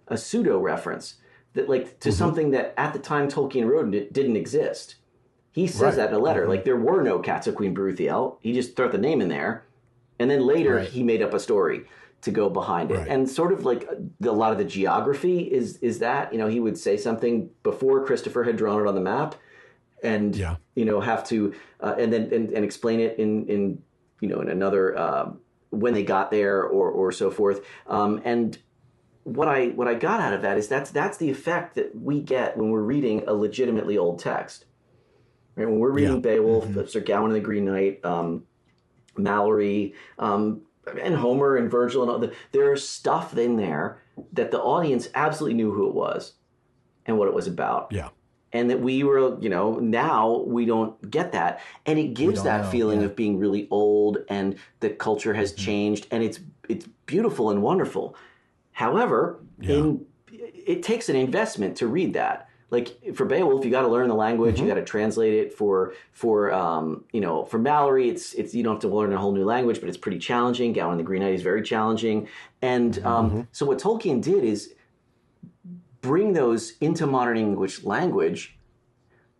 a pseudo reference that to something that at the time Tolkien wrote it didn't exist. He says that in a letter. Like, there were no cats of Queen Bruthiel. He just threw the name in there. And then later, he made up a story to go behind it. And sort of like a lot of the geography is that, he would say something before Christopher had drawn it on the map and, have to, and then and explain it in another, when they got there or so forth. And what I got out of that is that's the effect that we get when we're reading a legitimately old text. Right? When we're reading Beowulf, Sir Gawain and the Green Knight, Mallory, and Homer and Virgil, and all there's stuff in there that the audience absolutely knew who it was and what it was about. Yeah. And that we were, now we don't get that. And it gives that feeling of being really old and the culture has changed and it's beautiful and wonderful. However, it takes an investment to read that. Like for Beowulf, you got to learn the language. You got to translate it. For Mallory, it's you don't have to learn a whole new language, but it's pretty challenging. Gawain and the Green Knight is very challenging. And so what Tolkien did is bring those into modern English language,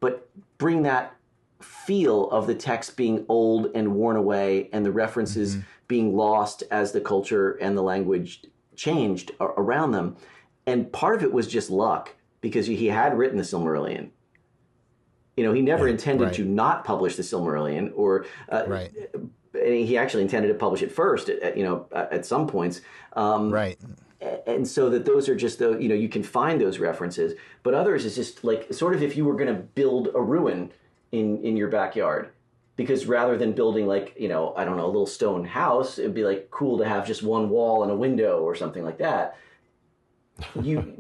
but bring that feel of the text being old and worn away, and the references being lost as the culture and the language changed around them. And part of it was just luck. Because he had written the Silmarillion. He never intended to not publish the Silmarillion, or he actually intended to publish it first at some points. And so that those are just you can find those references, but others is just like sort of if you were going to build a ruin in your backyard, because rather than building like I don't know, a little stone house, it'd be like cool to have just one wall and a window or something like that.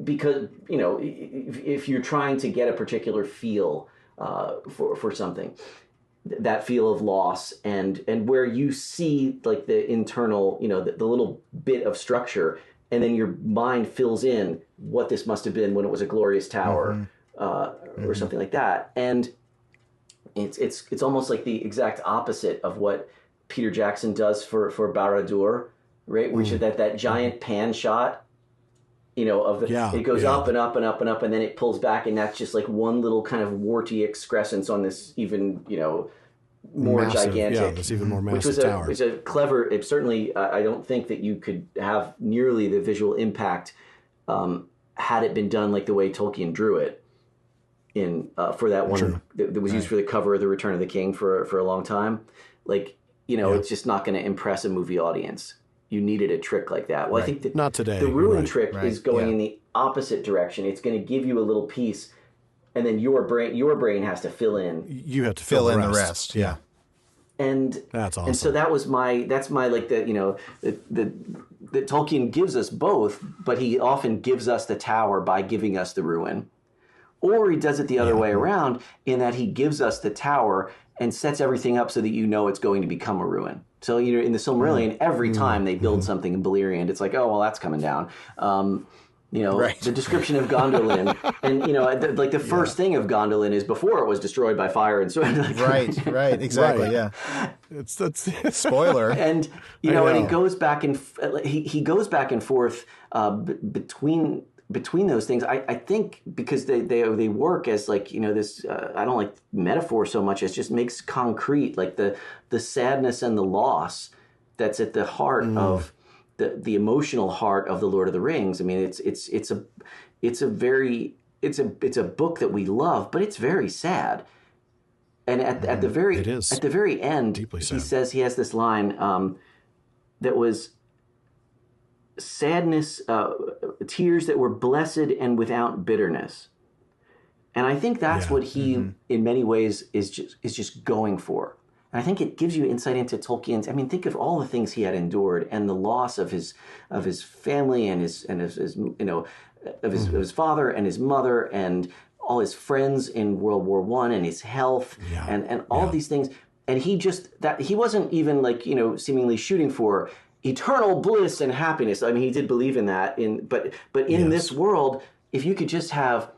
Because if you're trying to get a particular feel for something, that feel of loss and where you see like the internal, the little bit of structure, and then your mind fills in what this must have been when it was a glorious tower or something like that, and it's almost like the exact opposite of what Peter Jackson does for Barad-dûr, right? Which is that giant pan shot. It goes up and up and up and up, and then it pulls back, and that's just like one little kind of warty excrescence on this even, more massive, gigantic. Yeah, this even more massive tower. It's a clever. It certainly, I don't think that you could have nearly the visual impact had it been done like the way Tolkien drew it in for that one that was used for the cover of The Return of the King for a long time. Like it's just not going to impress a movie audience. You needed a trick like that. Well, I think that not today. The ruin trick is going in the opposite direction. It's going to give you a little piece, and then your brain has to fill in. You have to fill in the rest. Yeah. And that's awesome. And so that's my like the Tolkien gives us both, but he often gives us the tower by giving us the ruin. Or he does it the other way around, in that he gives us the tower and sets everything up so that it's going to become a ruin. So in the Silmarillion, every time they build something in Beleriand, it's like, oh well, that's coming down. the description of Gondolin, and like the first thing of Gondolin is before it was destroyed by fire and so right, exactly, yeah. That's spoiler, and and he goes back and he goes back and forth between those things. I think because they work as this. I don't like metaphor so much as just makes concrete like the sadness and the loss that's at the heart of. The emotional heart of the Lord of the Rings. I mean, it's a book that we love, but it's very sad. And at the very end, he says he has this line that was sadness, tears that were blessed and without bitterness. And I think that's what he, in many ways, is just going for. And I think it gives you insight into Tolkien's. I mean, think of all the things he had endured and the loss of his family and his father and his mother and all his friends in World War I and his health and all these things. And he wasn't even seemingly shooting for eternal bliss and happiness. I mean, he did believe in that. But in this world, if you could just have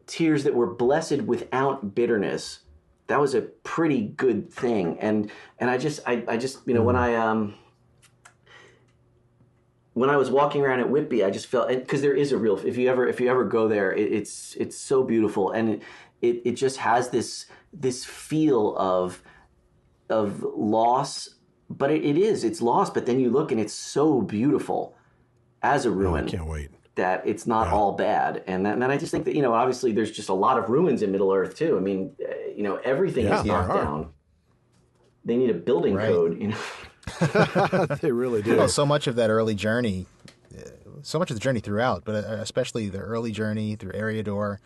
tears that were blessed without bitterness, that was a pretty good thing. And I just when I was walking around at Whitby, I just felt, because there is a real, if you ever go there, it's so beautiful, and it just has this feel of loss, but it's lost, but then you look and it's so beautiful as a ruin. I can't wait. That it's not all bad. And then I just think that, obviously there's just a lot of ruins in Middle-earth too. I mean, everything is knocked down. They need a building code, They really do. Well, so much of that early journey, so much of the journey throughout, but especially the early journey through Eriador,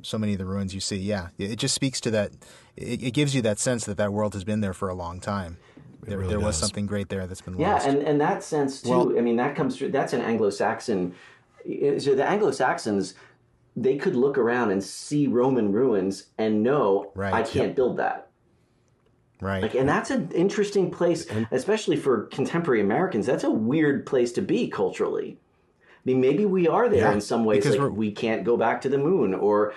so many of the ruins you see, it just speaks to that. It gives you that sense that world has been there for a long time. There was something great there that's been lost. Yeah, and that sense too. Well, I mean, that comes through. That's an Anglo-Saxon. So the Anglo-Saxons, they could look around and see Roman ruins and know, I can't build that. Right. And that's an interesting place, especially for contemporary Americans. That's a weird place to be culturally. I mean, maybe we are there in some ways. Like we can't go back to the moon, or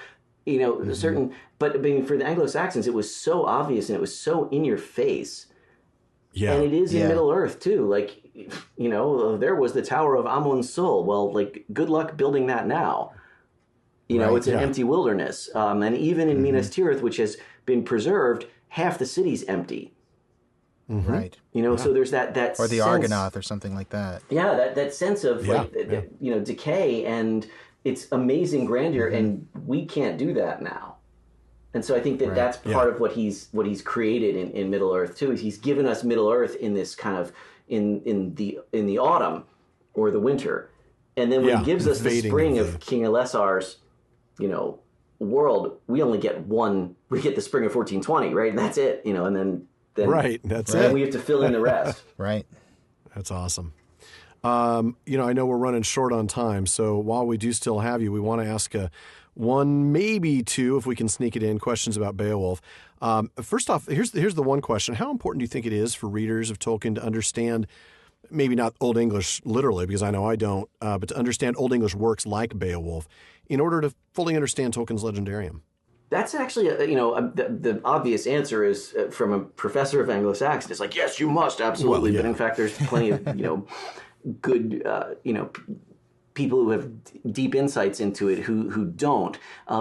certain. But I mean, for the Anglo-Saxons, it was so obvious and it was so in your face. Yeah. And it is in Middle-earth too. Like, there was the Tower of Amon-Sul. Well, good luck building that now. It's an empty wilderness. And even in Minas Tirith, which has been preserved, half the city's empty. Mm-hmm. Right. So there's that or the sense, Argonath or something like that. Yeah, that sense of decay and its amazing grandeur, and we can't do that now. And so I think that's part of what he's created in Middle-earth too. Is he's given us Middle-earth in this kind of in the autumn or the winter, and then when he gives us the spring of King Elessar's, world, we only get one. We get the spring of 1420, right? And that's it, and then that's it. And we have to fill in the rest. Right. That's awesome. I know we're running short on time, so while we do still have you, we want to ask one, maybe two, if we can sneak it in, questions about Beowulf. First off, here's the one question. How important do you think it is for readers of Tolkien to understand, maybe not Old English literally, because I know I don't, but to understand Old English works like Beowulf in order to fully understand Tolkien's legendarium? That's actually, the obvious answer is from a professor of Anglo-Saxon. It's like, yes, you must, absolutely. Well, but in fact, there's plenty of, good, people who have deep insights into it who don't,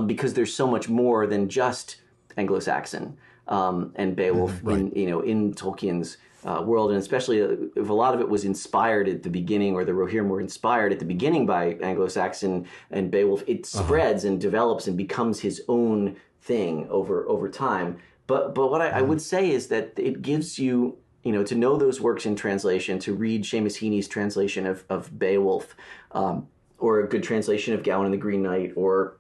because there's so much more than just Anglo-Saxon and Beowulf in Tolkien's world, and especially if a lot of it was inspired at the beginning, or the Rohirrim were inspired at the beginning by Anglo-Saxon and Beowulf, it spreads and develops and becomes his own thing over time. But what I would say is that it gives you, to know those works in translation, to read Seamus Heaney's translation of Beowulf, or a good translation of Gawain and the Green Knight, or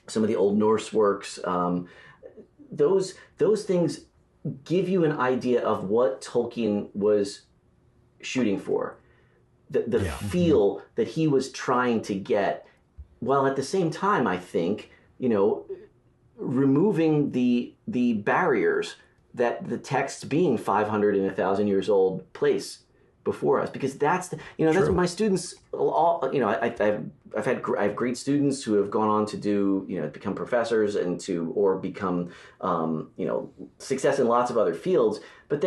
some of the Old Norse works. Those things give you an idea of what Tolkien was shooting for, the feel that he was trying to get, while at the same time, I think, removing the barriers that the text being 500 and 1,000 years old place before us, because that's that's what my students all, I have great students who have gone on to do, become professors and or become, success in lots of other fields. But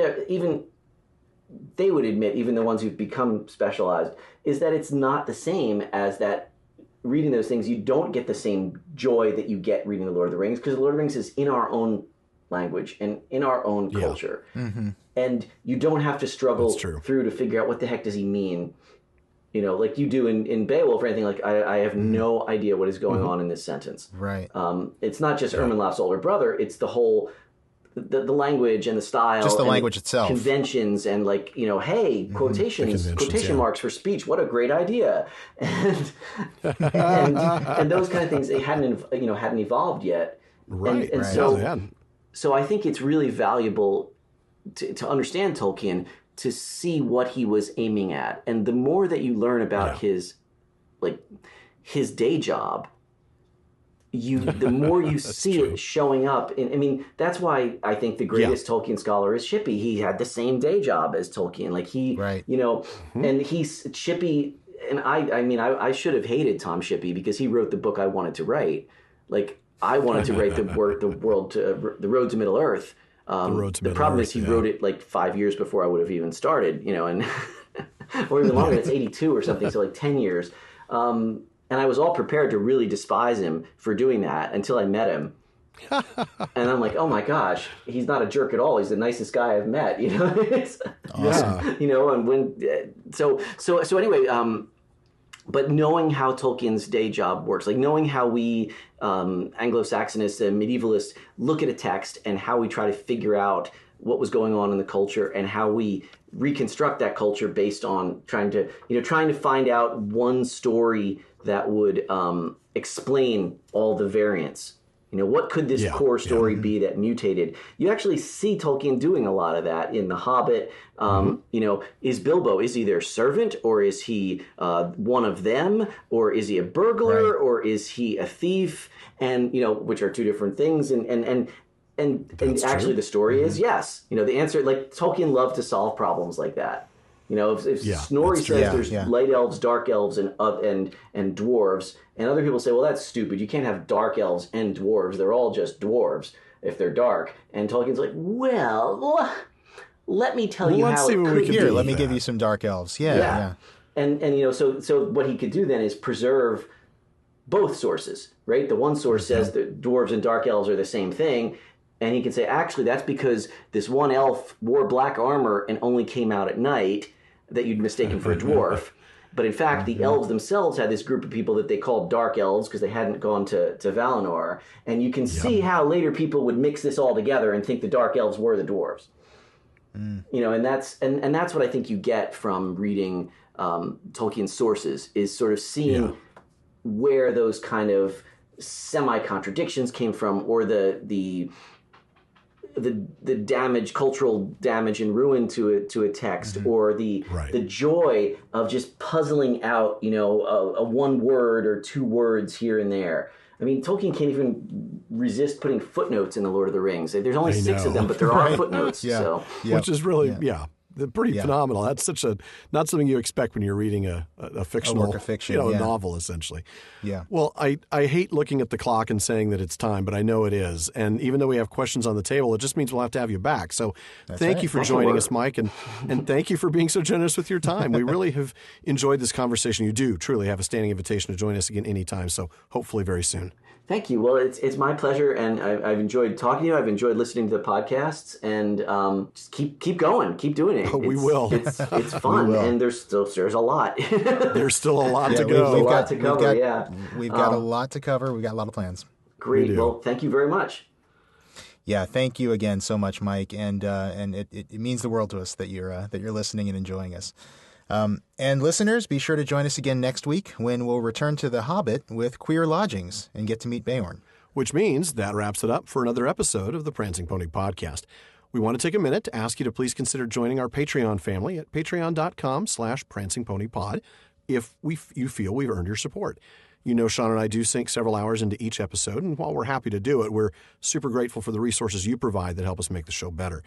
they would admit, even the ones who've become specialized, is that it's not the same as that. Reading those things, you don't get the same joy that you get reading The Lord of the Rings, because The Lord of the Rings is in our own language and in our own culture. Mm-hmm. And you don't have to struggle through to figure out what the heck does he mean, like you do in Beowulf or anything. Like I have no idea what is going on in this sentence. Right. It's not just Ermenlaf's older brother. It's the whole, the language and the style. Just the language itself. Conventions and hey, quotation marks for speech. What a great idea. And those kind of things, they hadn't evolved yet. Right. And so I think it's really valuable to understand Tolkien, to see what he was aiming at. And the more that you learn about his day job, the more you see it showing up. That's why I think the greatest Tolkien scholar is Shippey. He had the same day job as Tolkien. And he's Shippey. And I should have hated Tom Shippey, because he wrote the book I wanted to write. I wanted to write the Road to Middle Earth. The problem is he wrote it 5 years before I would have even started, and or even longer. It's 82 or something, so 10 years. And I was all prepared to really despise him for doing that until I met him. And I'm like, oh my gosh, he's not a jerk at all. He's the nicest guy I've met. Awesome. So anyway. But knowing how Tolkien's day job works, knowing how we Anglo-Saxonists and medievalists look at a text and how we try to figure out what was going on in the culture and how we reconstruct that culture based on trying to find out one story that would explain all the variants. What could this core story be that mutated? You actually see Tolkien doing a lot of that in The Hobbit. Is Bilbo, is he their servant, or is he one of them, or is he a burglar, or is he a thief? And which are two different things. And actually, the story is yes. The answer, Tolkien loved to solve problems like that. If Snorri says there's light elves, dark elves, and dwarves, and other people say, well, that's stupid. You can't have dark elves and dwarves. They're all just dwarves if they're dark. And Tolkien's like, well, let me tell you how it could be. Here, let me give you some dark elves. Yeah. And so what he could do then is preserve both sources, right? The one source says that dwarves and dark elves are the same thing. And he can say, actually, that's because this one elf wore black armor and only came out at night, that you'd mistaken for a dwarf. But in fact, the elves themselves had this group of people that they called dark elves because they hadn't gone to Valinor. And you can see how later people would mix this all together and think the dark elves were the dwarves. And that's what I think you get from reading Tolkien's sources, is sort of seeing where those kind of semi-contradictions came from, or the damage, cultural damage and ruin to a text, or the joy of just puzzling out, a one word or two words here and there. Tolkien can't even resist putting footnotes in The Lord of the Rings. There's only 6 of them, but there are footnotes. Which is really, pretty phenomenal. That's not something you expect when you're reading a fictional, work of fiction, novel, essentially. Yeah. Well, I hate looking at the clock and saying that it's time, but I know it is. And even though we have questions on the table, it just means we'll have to have you back. So thank you for joining us, Mike, and thank you for being so generous with your time. We really have enjoyed this conversation. You do truly have a standing invitation to join us again anytime, so hopefully very soon. Thank you. Well, it's my pleasure, and I've enjoyed talking to you. I've enjoyed listening to the podcasts, and just keep going, keep doing it. We will. It's fun, and there's a lot. There's still a lot to go. We've got a lot to cover. We've got a lot of plans. Great. Well, thank you very much. Yeah, thank you again so much, Mike, and it means the world to us that you're listening and enjoying us. And listeners, be sure to join us again next week when we'll return to The Hobbit with Queer Lodgings and get to meet Beorn. Which means that wraps it up for another episode of the Prancing Pony Podcast. We want to take a minute to ask you to please consider joining our Patreon family at patreon.com/prancingponypod if you feel we've earned your support. Shawn and I do sink several hours into each episode, and while we're happy to do it, we're super grateful for the resources you provide that help us make the show better.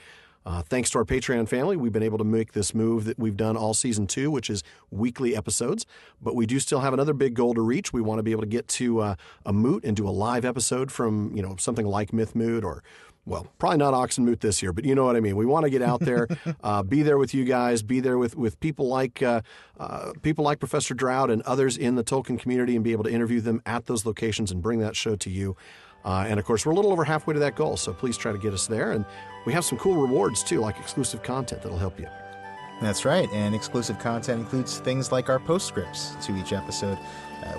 Thanks to our Patreon family, we've been able to make this move that we've done all season 2, which is weekly episodes. But we do still have another big goal to reach. We want to be able to get to a moot and do a live episode from, something like Myth Moot or, well, probably not Oxen Moot this year, but you know what I mean. We want to get out there, be there with you guys, be there with people like Professor Drout and others in the Tolkien community, and be able to interview them at those locations and bring that show to you. And of course, we're a little over halfway to that goal, so please try to get us there. And we have some cool rewards too, like exclusive content that'll help you. That's right, and exclusive content includes things like our postscripts to each episode.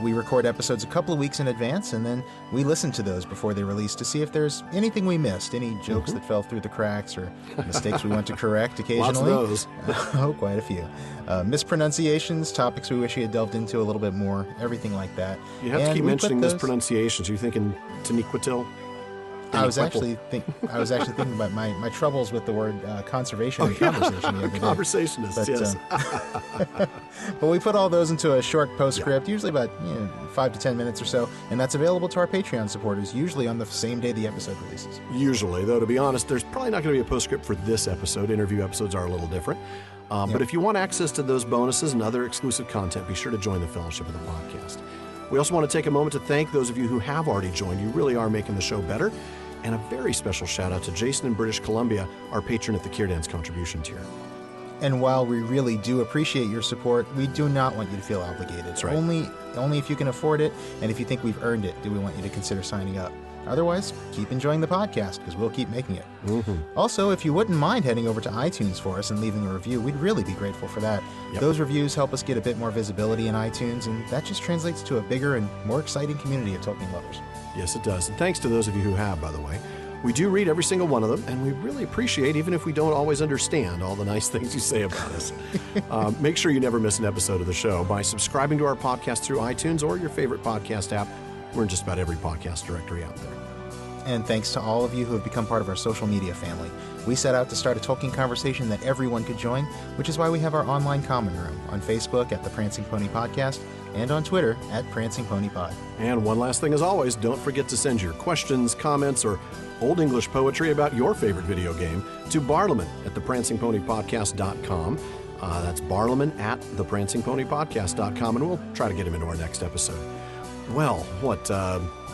We record episodes a couple of weeks in advance, and then we listen to those before they release to see if there's anything we missed, any jokes that fell through the cracks or mistakes we want to correct occasionally. Lots of those. Oh, quite a few. Mispronunciations, topics we wish we had delved into a little bit more, everything like that. You have to keep mentioning mispronunciations. Are you thinking Taniquetil? I was actually thinking about my troubles with the word conservation and conversation the other day. Conversationist, yes. But we put all those into a short postscript, usually about 5 to 10 minutes or so, and that's available to our Patreon supporters, usually on the same day the episode releases. Usually, though, to be honest, there's probably not going to be a postscript for this episode. Interview episodes are a little different. But if you want access to those bonuses and other exclusive content, be sure to join the Fellowship of the Podcast. We also want to take a moment to thank those of you who have already joined. You really are making the show better. And a very special shout out to Jason in British Columbia, our patron at the Kierdance contribution tier. And while we really do appreciate your support, we do not want you to feel obligated. That's right. Only if you can afford it, and if you think we've earned it, do we want you to consider signing up. Otherwise, keep enjoying the podcast, because we'll keep making it. Mm-hmm. Also, if you wouldn't mind heading over to iTunes for us and leaving a review, we'd really be grateful for that. Yep. Those reviews help us get a bit more visibility in iTunes, and that just translates to a bigger and more exciting community of Tolkien lovers. Yes, it does. And thanks to those of you who have, by the way. We do read every single one of them, and we really appreciate, even if we don't always understand, all the nice things you say about us. Make sure you never miss an episode of the show by subscribing to our podcast through iTunes or your favorite podcast app. We're in just about every podcast directory out there. And thanks to all of you who have become part of our social media family. We set out to start a Tolkien conversation that everyone could join, which is why we have our online common room on Facebook at the Prancing Pony Podcast and on Twitter at Prancing Pony Pod. And one last thing as always, don't forget to send your questions, comments, or Old English poetry about your favorite video game to Barlaman at theprancingponypodcast.com. That's Barlaman at theprancingponypodcast.com, and we'll try to get him into our next episode. Well,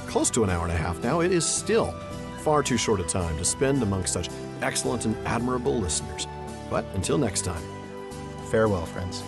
close to an hour and a half now. It is still far too short a time to spend amongst such excellent and admirable listeners. But until next time. Farewell, friends.